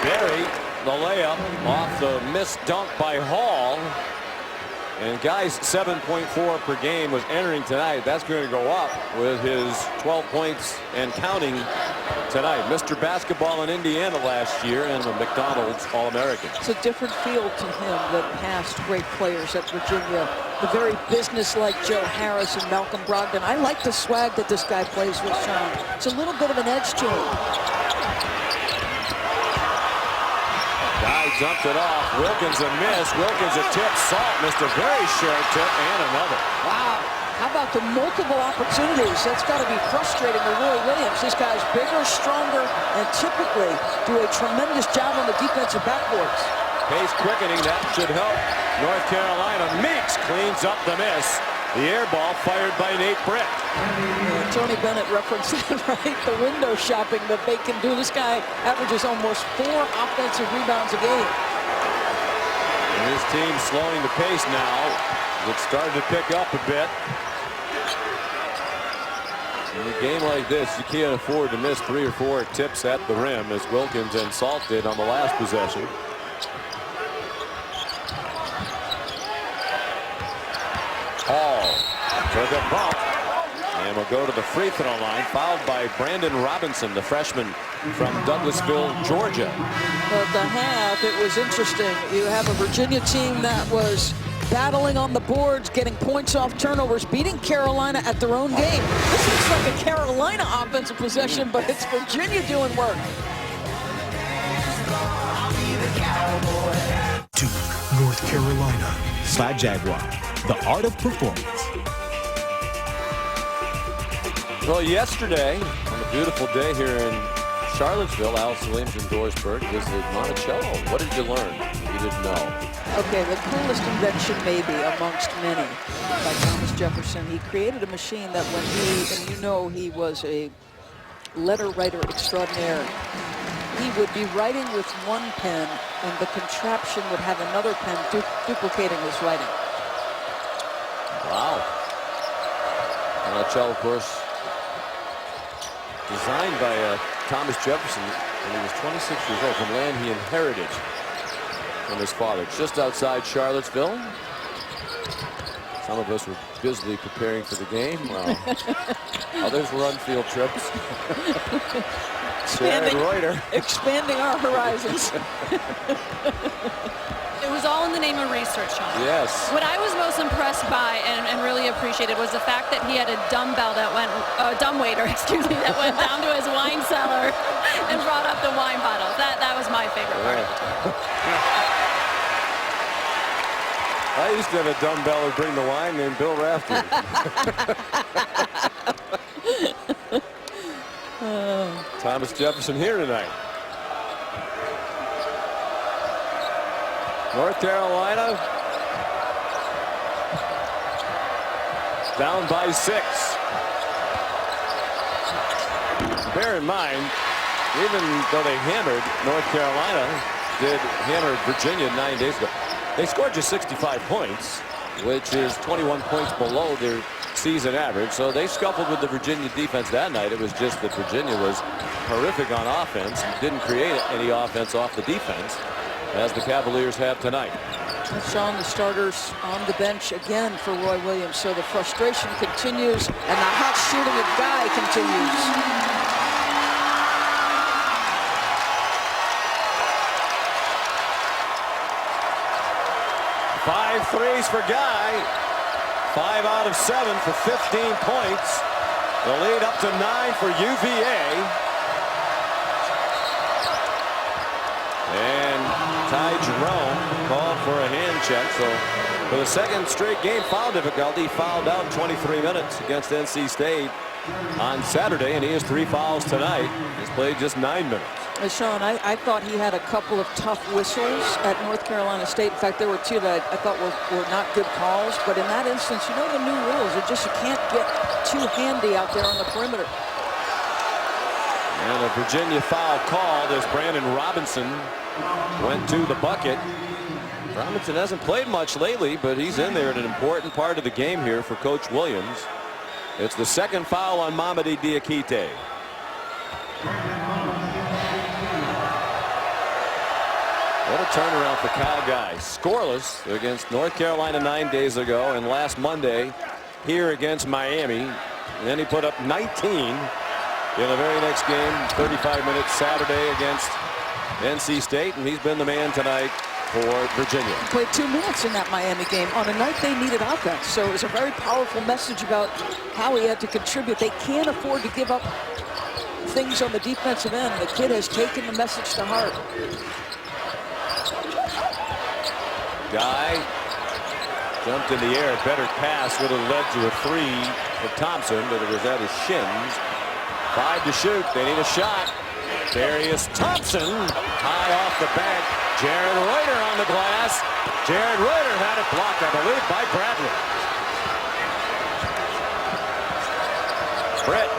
Berry, the layup off the missed dunk by Hall. And Guy's 7.4 per game was entering tonight. That's going to go up with his 12 points and counting tonight. Mr. Basketball in Indiana last year and the McDonald's All-American. It's a different feel to him than past great players at Virginia. The very business-like Joe Harris and Malcolm Brogdon. I like the swag that this guy plays with, Sean. It's a little bit of an edge to him. Guy jumped it off. Wilkins a miss. Wilkins a tip. Salt missed a very short tip and another. Wow. How about the multiple opportunities? That's got to be frustrating to Roy Williams. This guy's bigger, stronger, and typically do a tremendous job on the defensive backboards. Pace quickening. That should help North Carolina. Meeks cleans up the miss. The air ball fired by Nate Britt. Yeah, Tony Bennett referenced that, right? The window shopping that they can do. This guy averages almost 4 offensive rebounds a game. And his team slowing the pace now. It's started to pick up a bit. In a game like this, you can't afford to miss 3 or 4 tips at the rim, as Wilkins and Salt did on the last possession. Hall for the bump, and will go to the free throw line, fouled by Brandon Robinson, the freshman from Douglasville, Georgia. Well, at the half, it was interesting. You have a Virginia team that was battling on the boards, getting points off turnovers, beating Carolina at their own game. This looks like a Carolina offensive possession, but it's Virginia doing work. Duke, North Carolina. By Jaguar, the art of performance. Well, yesterday, on a beautiful day here in Charlottesville, Alice Williams in Dorisburg visited Monticello. What did you learn you didn't know? Okay, the coolest invention maybe amongst many by Thomas Jefferson. He created a machine that when he, and you know he was a letter writer extraordinaire, he would be writing with one pen and the contraption would have another pen duplicating his writing. Wow. Monticello, of course, designed by Thomas Jefferson when he was 26 years old, from land he inherited from his father. Just outside Charlottesville. Some of us were busily preparing for the game, while others were on field trips. Expanding our horizons. It was all in the name of research, Sean. Yes. What I was most impressed by and really appreciated was the fact that he had a dumbbell that went, dumbwaiter, excuse me, that went down to his wine cellar and brought up the wine bottles. That was my favorite part. I used to have a dumbbell who'd bring the wine named Bill Rafter. Thomas Jefferson here tonight. North Carolina down by 6. Bear in mind, even though they hammered North Carolina, did hammer Virginia 9 days ago. They scored just 65 points, which is 21 points below their season average. So they scuffled with the Virginia defense that night. It was just that Virginia was horrific on offense and didn't create any offense off the defense, as the Cavaliers have tonight. Sean, the starters on the bench again for Roy Williams. So the frustration continues and the hot shooting of Guy continues. 5 threes for Guy. 5 out of 7 for 15 points. The lead up to 9 for UVA. And Ty Jerome called for a hand check. So for the second straight game, foul difficulty, fouled out 23 minutes against NC State on Saturday, and he has 3 fouls tonight. He's played just 9 minutes. Sean, I thought he had a couple of tough whistles at North Carolina State. In fact, there were 2 that I thought were not good calls. But in that instance, you know the new rules. It just, you can't get too handy out there on the perimeter. And a Virginia foul called as Brandon Robinson went to the bucket. Robinson hasn't played much lately, but he's in there at an important part of the game here for Coach Williams. It's the second foul on Mamadi Diakite. What a turnaround for Kyle Guy. Scoreless against North Carolina 9 days ago, and last Monday here against Miami. And then he put up 19 in the very next game, 35 minutes Saturday against NC State, and he's been the man tonight for Virginia. He played 2 minutes in that Miami game on a night they needed offense. So it was a very powerful message about how he had to contribute. They can't afford to give up things on the defensive end. The kid has taken the message to heart. Guy jumped in the air. Better pass would have led to a 3 for Thompson, but it was at his shins. 5 to shoot. They need a shot. Darius Thompson high off the bank. Jared Reuter on the glass. Jared Reuter had it blocked, I believe, by Bradley. Britt,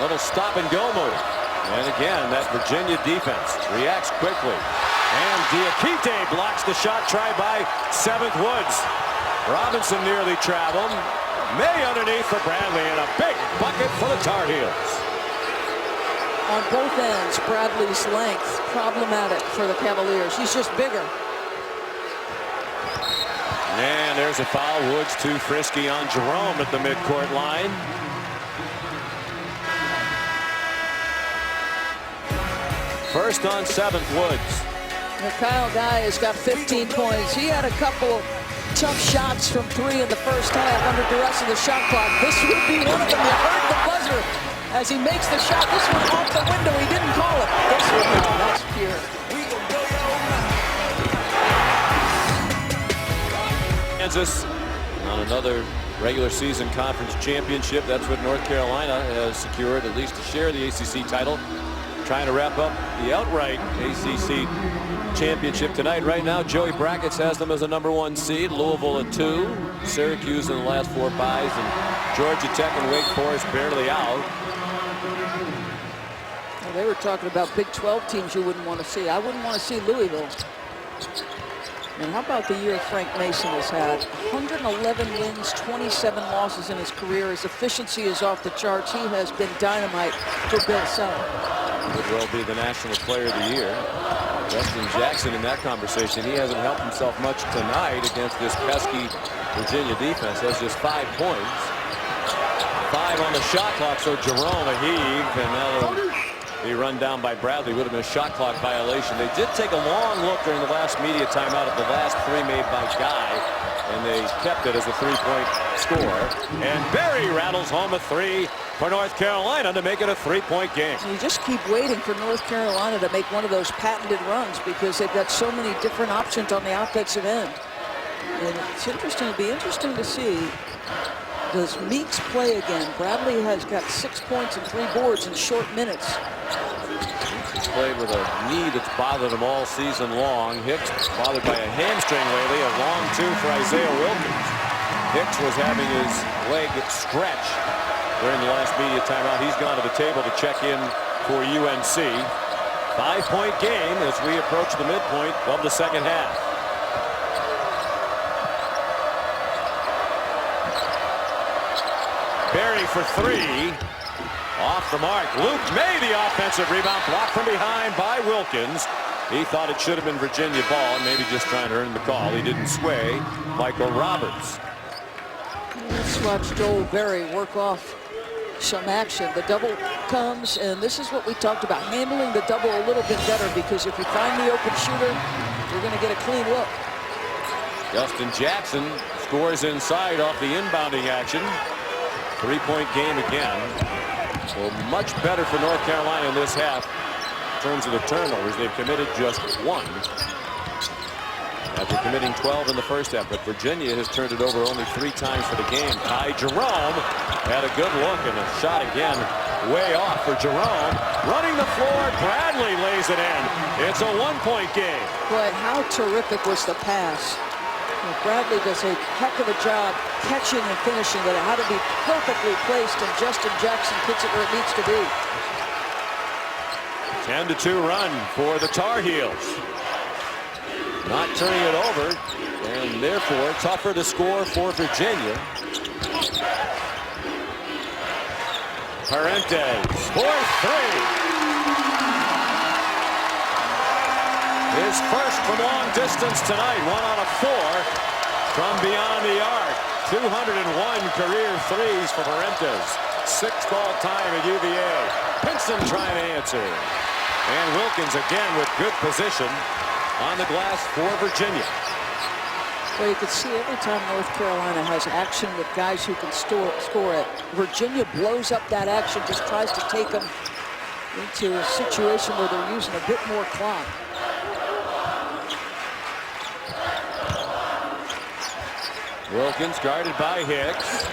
little stop and go move. And again, that Virginia defense reacts quickly. And Diakite blocks the shot tried by 7th Woods. Robinson nearly traveled. May underneath for Bradley, and a big bucket for the Tar Heels. On both ends, Bradley's length problematic for the Cavaliers. He's just bigger. And there's a foul. Woods too frisky on Jerome at the midcourt line. First on 7th, Woods. Now, Kyle Guy has got 15 points. He had a couple of tough shots from 3 in the first half under duress of the shot clock. This would be one of them. You heard the buzzer as he makes the shot. This one off the window. He didn't call it. This one, no, that's pure. Kansas on another regular season conference championship. That's what North Carolina has secured, at least to share the ACC title. Trying to wrap up the outright ACC championship tonight. Right now, Joey Brackets has them as a #1 seed. Louisville at 2. Syracuse in the last 4 byes, and Georgia Tech and Wake Forest barely out. Well, they were talking about Big 12 teams you wouldn't want to see. I wouldn't want to see Louisville. And how about the year Frank Mason has had? 111 wins, 27 losses in his career. His efficiency is off the charts. He has been dynamite for Bill Self. Could well be the National Player of the Year. Justin Jackson in that conversation. He hasn't helped himself much tonight against this pesky Virginia defense. Has just 5 points. 5 on the shot clock, so Jerome a heave, and that'll be run down by Bradley. Would have been a shot clock violation. They did take a long look during the last media timeout at the last 3 made by Guy, and they kept it as a 3-point score. And Berry rattles home a 3 for North Carolina to make it a 3-point game. You just keep waiting for North Carolina to make one of those patented runs because they've got so many different options on the offensive end. And it's interesting. It'll be interesting to see, does Meeks play again? Bradley has got 6 points and 3 boards in short minutes. He's played with a knee that's bothered him all season long. Hicks bothered by a hamstring lately. A long 2 for Isaiah Wilkins. Hicks was having his leg stretch during the last media timeout. He's gone to the table to check in for UNC. 5-point game as we approach the midpoint of the second half. Berry for 3. Off the mark. Luke May, the offensive rebound, blocked from behind by Wilkins. He thought it should have been Virginia ball, and maybe just trying to earn the call. He didn't sway. Michael Roberts. Let's watch Joel Berry work off some action. The double comes, and this is what we talked about, handling the double a little bit better, because if you find the open shooter, you're going to get a clean look. Justin Jackson scores inside off the inbounding action. 3-point game again. So much better for North Carolina in this half in terms of the turnovers. They've committed just 1 after committing 12 in the first half. But Virginia has turned it over only 3 times for the game. Ty Jerome had a good look, and a shot again way off for Jerome. Running the floor, Bradley lays it in. It's a 1-point game. Boy, how terrific was the pass. Bradley does a heck of a job catching and finishing it. It had to be perfectly placed, and Justin Jackson puts it where it needs to be. 10-2 run for the Tar Heels. Not turning it over, and therefore tougher to score for Virginia. Parentes for 3. His first from long distance tonight, 1 out of 4 from beyond the arc. 201 career threes for Perrantes. 6th all-time at UVA. Pinson trying to answer. And Wilkins again with good position on the glass for Virginia. Well, you can see every time North Carolina has action with guys who can score it, Virginia blows up that action, just tries to take them into a situation where they're using a bit more clock. Wilkins guarded by Hicks.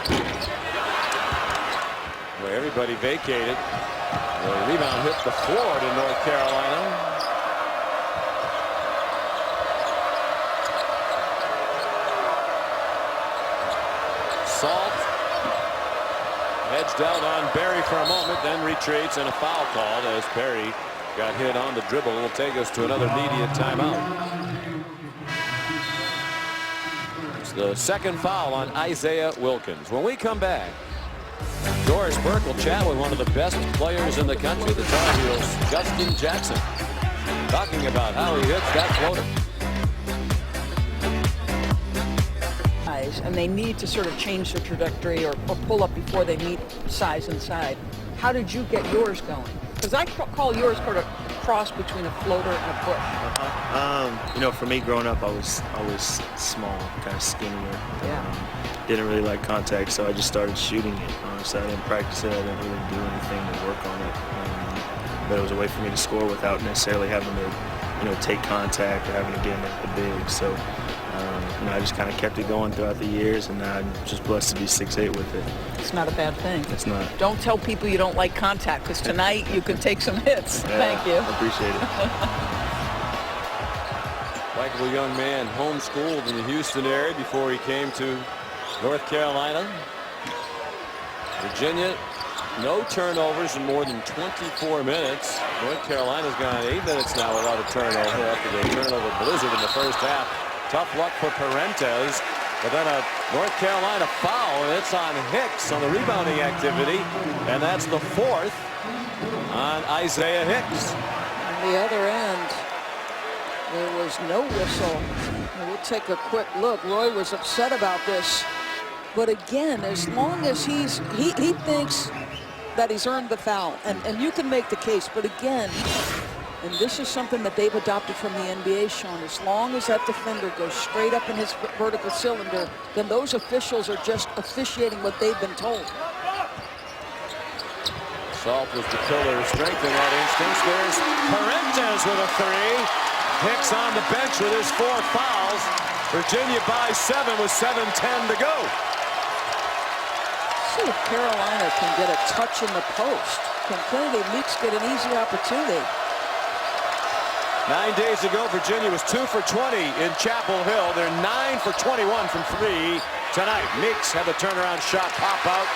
Well, everybody vacated. The rebound hit the floor to North Carolina. Salt edged out on Berry for a moment, then retreats, and a foul called as Berry got hit on the dribble. Will take us to another immediate timeout. It's the 2nd foul on Isaiah Wilkins. When we come back, Doris Burke will chat with one of the best players in the country, the Tar Heels, Justin Jackson, talking about how he hits that floater. And they need to sort of change their trajectory or pull up before they meet size inside. How did you get yours going? Because I call yours sort of cross between a floater and a push. You know, for me growing up, I was small, kind of skinnier. Didn't really like contact, so I just started shooting it. Honestly, I didn't practice it. I didn't really do anything to work on it. But it was a way for me to score without necessarily having to, take contact or having to get in the big. So, I just kind of kept it going throughout the years, and now I'm just blessed to be 6'8" with it. It's not a bad thing. It's not. Don't tell people you don't like contact, because tonight you can take some hits. Yeah, Thank you. I appreciate it. Likable young man, homeschooled in the Houston area before he came to North Carolina. Virginia, no turnovers in more than 24 minutes. North Carolina's gone 8 minutes now without a turnover after the turnover blizzard in the first half. Tough luck for Perrantes, but then a North Carolina foul, and it's on Hicks on the rebounding activity, and that's the 4th on Isaiah Hicks. On the other end, there was no whistle. And we'll take a quick look. Roy was upset about this, but again, as long as he thinks that he's earned the foul, and you can make the case, but again, and this is something that they've adopted from the NBA, Sean. As long as that defender goes straight up in his vertical cylinder, then those officials are just officiating what they've been told. Salt was the pillar of strength in that instance. There's Perrantes with a 3. Hicks on the bench with his 4 fouls. Virginia by 7 with 7:10 to go. See if Carolina can get a touch in the post. Can Kennedy Meeks get an easy opportunity? 9 days ago, Virginia was 2 for 20 in Chapel Hill. They're 9 for 21 from 3 tonight. Meeks had the turnaround shot pop out,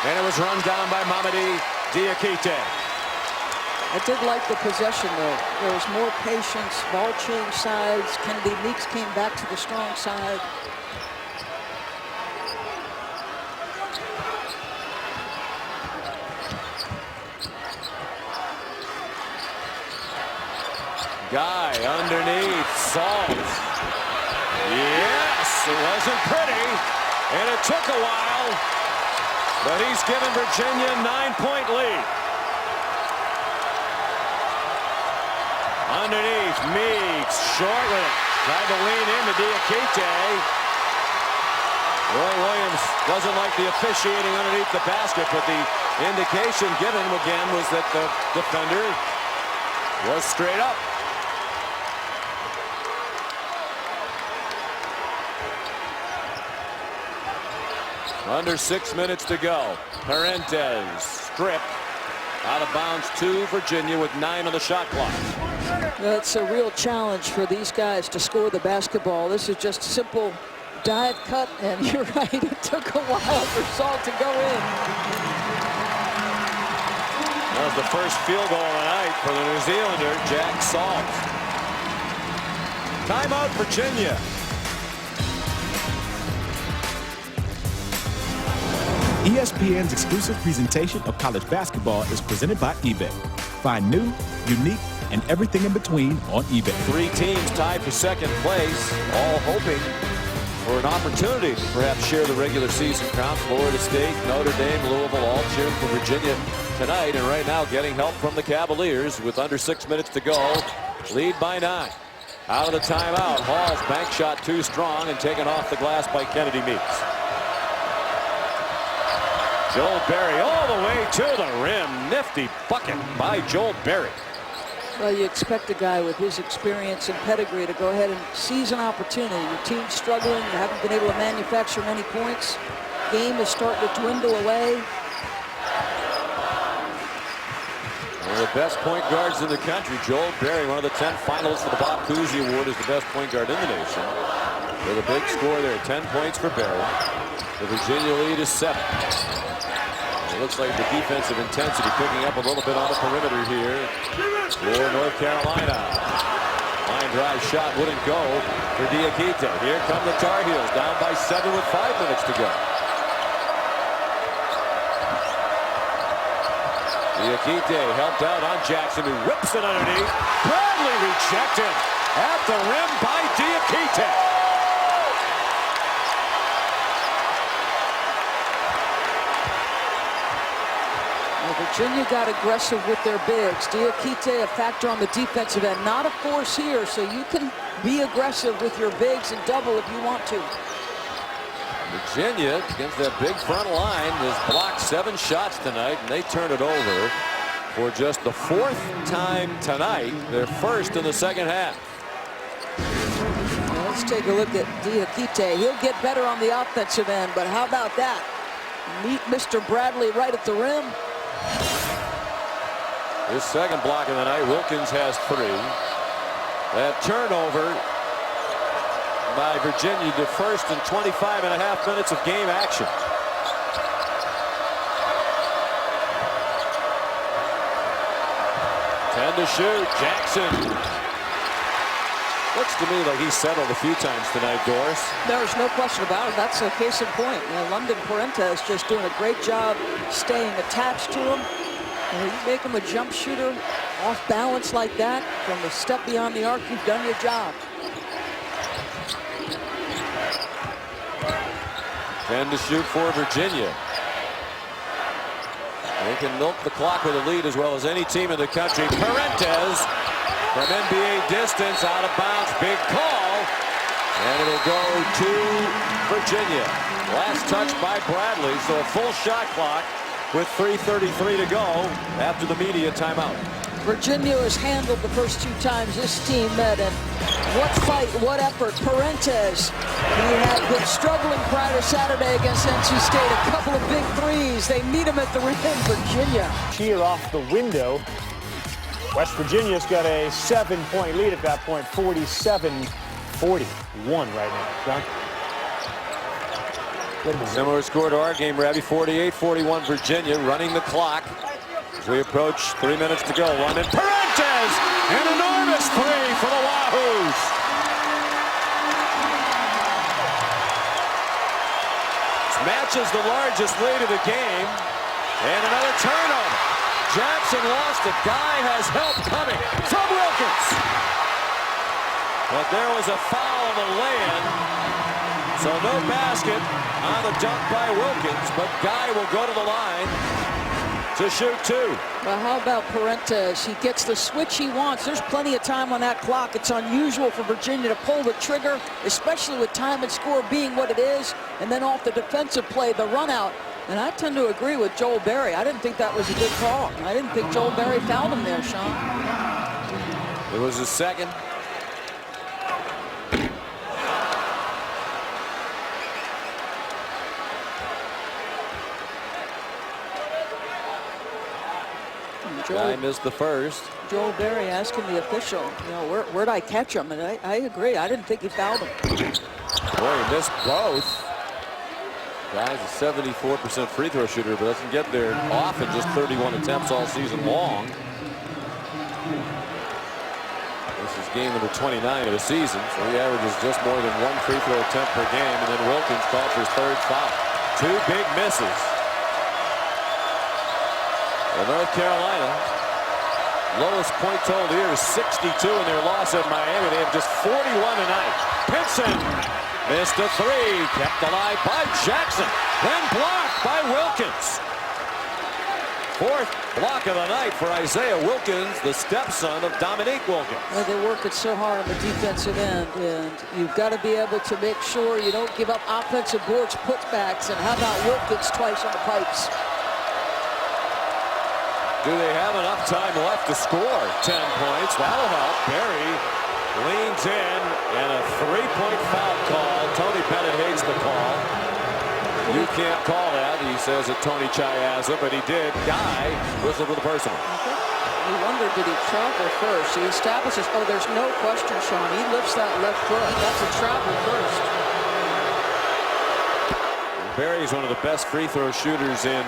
and it was run down by Mamadi Diakite. I did like the possession, though. There was more patience. Ball changed sides. Kennedy Meeks came back to the strong side. Guy underneath, Salt. Yes, it wasn't pretty, and it took a while, but he's given Virginia a 9-point lead. Underneath, Meeks, short with it. Tried to lean into Diakite. Roy Williams doesn't like the officiating underneath the basket, but the indication given again was that the defender was straight up. Under 6 minutes to go. Perrantes stripped out of bounds to Virginia with 9 on the shot clock. That's a real challenge for these guys to score the basketball. This is just simple dive cut, and you're right, it took a while for Salt to go in. That was the first field goal of the night for the New Zealander, Jack Salt. Timeout, Virginia. ESPN's exclusive presentation of college basketball is presented by eBay. Find new, unique, and everything in between on eBay. 3 teams tied for second place, all hoping for an opportunity to perhaps share the regular season crown. Florida State, Notre Dame, Louisville all cheering for Virginia tonight, and right now getting help from the Cavaliers with under 6 minutes to go. Lead by 9. Out of the timeout, Hall's bank shot too strong and taken off the glass by Kennedy Meeks. Joel Berry all the way to the rim. Nifty bucket by Joel Berry. Well, you expect a guy with his experience and pedigree to go ahead and seize an opportunity. Your team's struggling. You haven't been able to manufacture many points. Game is starting to dwindle away. One of the best point guards in the country, Joel Berry, one of the 10 finalists for the Bob Cousy Award as the best point guard in the nation. With a big score there, 10 points for Berry. The Virginia lead is 7. It looks like the defensive intensity picking up a little bit on the perimeter here for North Carolina. Line drive shot wouldn't go for Diakite. Here come the Tar Heels, down by 7 with 5 minutes to go. Diakite helped out on Jackson, who whips it underneath. Bradley rejected at the rim by Diakite. Virginia got aggressive with their bigs. Diakite a factor on the defensive end. Not a force here, so you can be aggressive with your bigs and double if you want to. Virginia, against that big front line, has blocked 7 shots tonight, and they turn it over for just the 4th time tonight. Their first in the second half. Now let's take a look at Diakite. He'll get better on the offensive end, but how about that? Meet Mr. Bradley right at the rim. His second block of the night. Wilkins has 3. That turnover by Virginia, the first in 25.5 minutes of game action. Ten to shoot. Jackson. Looks to me like he settled a few times tonight, Doris. There's no question about it. That's a case in point. London Parenta is just doing a great job staying attached to him. And you make him a jump shooter off balance like that from the step beyond the arc, you've done your job. 10 to shoot for Virginia. They can milk the clock with a lead as well as any team in the country. Parentes from NBA distance, out of bounds, big call, and it'll go to Virginia. Last touch by Bradley, so a full shot clock with 3:33 to go after the media timeout. Virginia has handled the first 2 times this team met, and what fight, what effort. Parentes, he had been struggling prior to Saturday against NC State. A couple of big threes. They meet him at the rim. Virginia. Cheer off the window. West Virginia's got a 7-point lead at that point, 47-41 right now. John? Similar score to our game, Rabbi. 48-41 Virginia, running the clock as we approach 3 minutes to go. London Parentes, an enormous 3 for the Wahoos. This matches the largest lead of the game, and another turnover. Jackson lost it. Guy has help coming from Wilkins. But there was a foul on the lay-in. So no basket on the dunk by Wilkins, but Guy will go to the line to shoot 2. Well, how about Parentes? He gets the switch he wants. There's plenty of time on that clock. It's unusual for Virginia to pull the trigger, especially with time and score being what it is. And then off the defensive play, the run out. And I tend to agree with Joel Berry. I didn't think that was a good call. I didn't think Joel Berry fouled him there, Sean. It was his second. Guy missed the first. Joel Berry asking the official, where'd I catch him? And I agree. I didn't think he fouled him. Boy, he missed both. Guy's a 74% free throw shooter, but doesn't get there often, just 31 attempts all season long. This is game number 29 of the season, so he averages just more than 1 free throw attempt per game, and then Wilkins called for his 3rd foul. 2 big misses. And North Carolina Lowest point total here is 62 in their loss at Miami. They have just 41 tonight. Pinson missed a three. Kept alive by Jackson. Then blocked by Wilkins. Fourth block of the night for Isaiah Wilkins, the stepson of Dominique Wilkins. Well, they work it so hard on the defensive end, and you've got to be able to make sure you don't give up offensive boards, putbacks, and how about Wilkins twice on the pipes? Do they have enough time left to score 10 points? That'll help. Barry leans in, and a three-point foul call. Tony Bennett hates the call. You can't call that. He says that Tony Chiazza, but he did. Guy whistled for the personal. You wonder, did he travel first? He establishes, oh, there's no question, Sean. He lifts that left foot. That's a travel first. Barry's one of the best free throw shooters in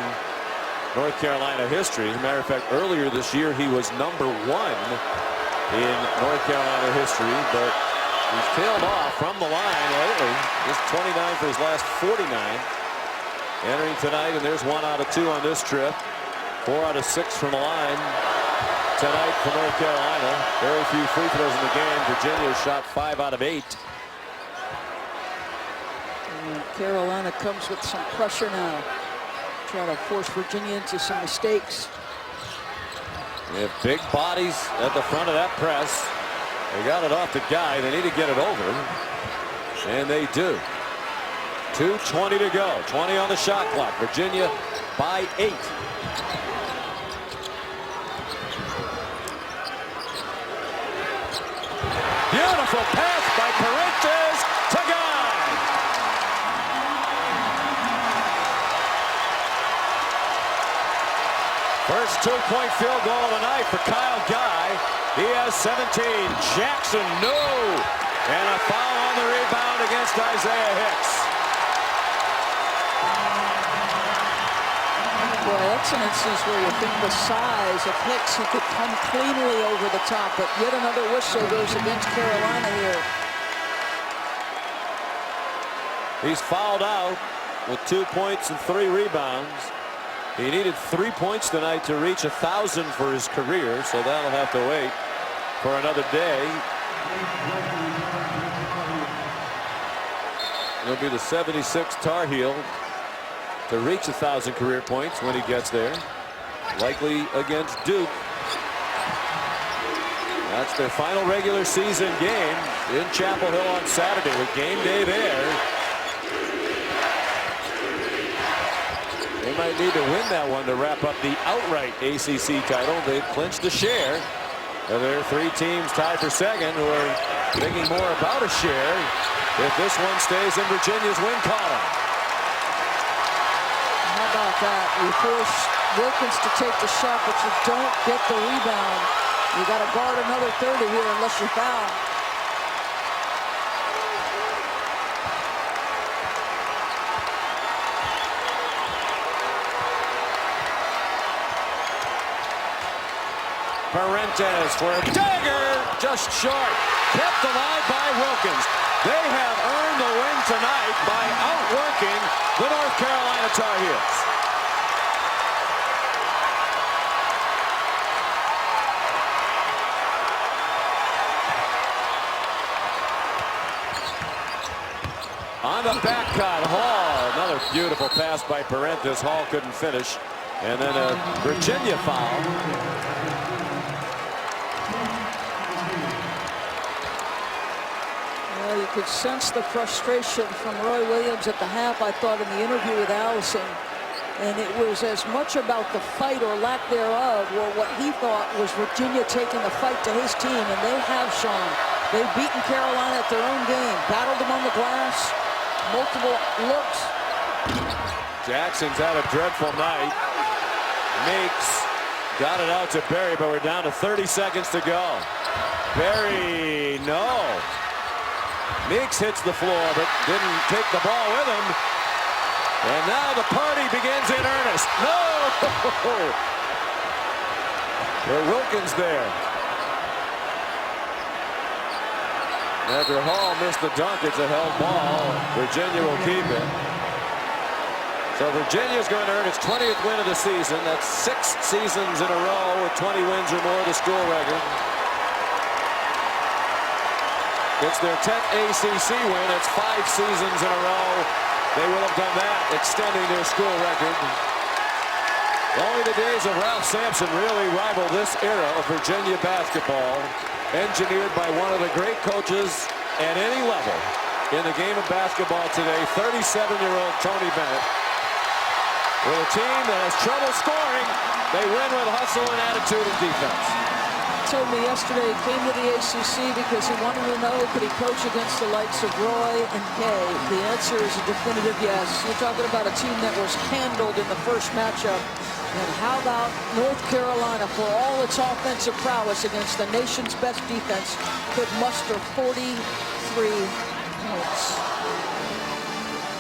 North Carolina history. As a matter of fact, earlier this year, he was #1 in North Carolina history, but he's tailed off from the line lately. Just 29 for his last 49. Entering tonight, and there's 1 out of 2 on this trip. 4 out of 6 from the line tonight for North Carolina. Very few free throws in the game. Virginia shot 5 out of 8. And Carolina comes with some pressure now. Try to force Virginia into some mistakes. They have big bodies at the front of that press. They got it off the guy. They need to get it over. And they do. 2:20 to go. 20 on the shot clock. Virginia by 8. Beautiful pass by Parentes to Guy. First 2-point field goal of the night for Kyle Guy. He has 17. Jackson, no. And a foul on the rebound against Isaiah Hicks. Boy, that's an instance where you think the size of Hicks, he could come cleanly over the top, but yet another whistle goes against Carolina here. He's fouled out with 2 points and 3 rebounds. He needed 3 points tonight to reach 1,000 for his career, so that'll have to wait for another day. It'll be the 76 Tar Heel to reach 1,000 career points when he gets there. Likely against Duke. That's their final regular season game in Chapel Hill on Saturday with game day there. They might need to win that one to wrap up the outright ACC title. They've clinched a share. There are 3 teams tied for second who are thinking more about a share if this one stays in Virginia's win column. How about that? You force Wilkins to take the shot, but you don't get the rebound. You got to guard another 30 here unless you foul. Parentes for a dagger, just short. Kept alive by Wilkins. They have earned the win tonight by outworking the North Carolina Tar Heels. On the back cut, Hall. Another beautiful pass by Parentes. Hall couldn't finish. And then a Virginia foul. Well, you could sense the frustration from Roy Williams at the half, I thought, in the interview with Allison. And it was as much about the fight or lack thereof, or what he thought was Virginia taking the fight to his team. And they have, Sean. They've beaten Carolina at their own game. Battled them on the glass. Multiple looks. Jackson's had a dreadful night. Meeks got it out to Barry, but we're down to 30 seconds to go. Barry, no. Meeks hits the floor, but didn't take the ball with him. And now the party begins in earnest. No! Wilkins there. After Hall missed the dunk, it's a held ball. Virginia will keep it. So Virginia's going to earn its 20th win of the season. That's 6 seasons in a row with 20 wins or more, the school record. It's their 10th ACC win. It's 5 seasons in a row. They will have done that, extending their school record. Only the days of Ralph Sampson really rival this era of Virginia basketball, engineered by one of the great coaches at any level in the game of basketball today, 37-year-old Tony Bennett. With a team that has trouble scoring, they win with hustle and attitude and defense. Told me yesterday he came to the ACC because he wanted to know, could he coach against the likes of Roy and Kay? The answer is a definitive yes. You're talking about a team that was handled in the first matchup. And how about North Carolina, for all its offensive prowess against the nation's best defense, could muster 43 points.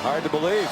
Hard to believe.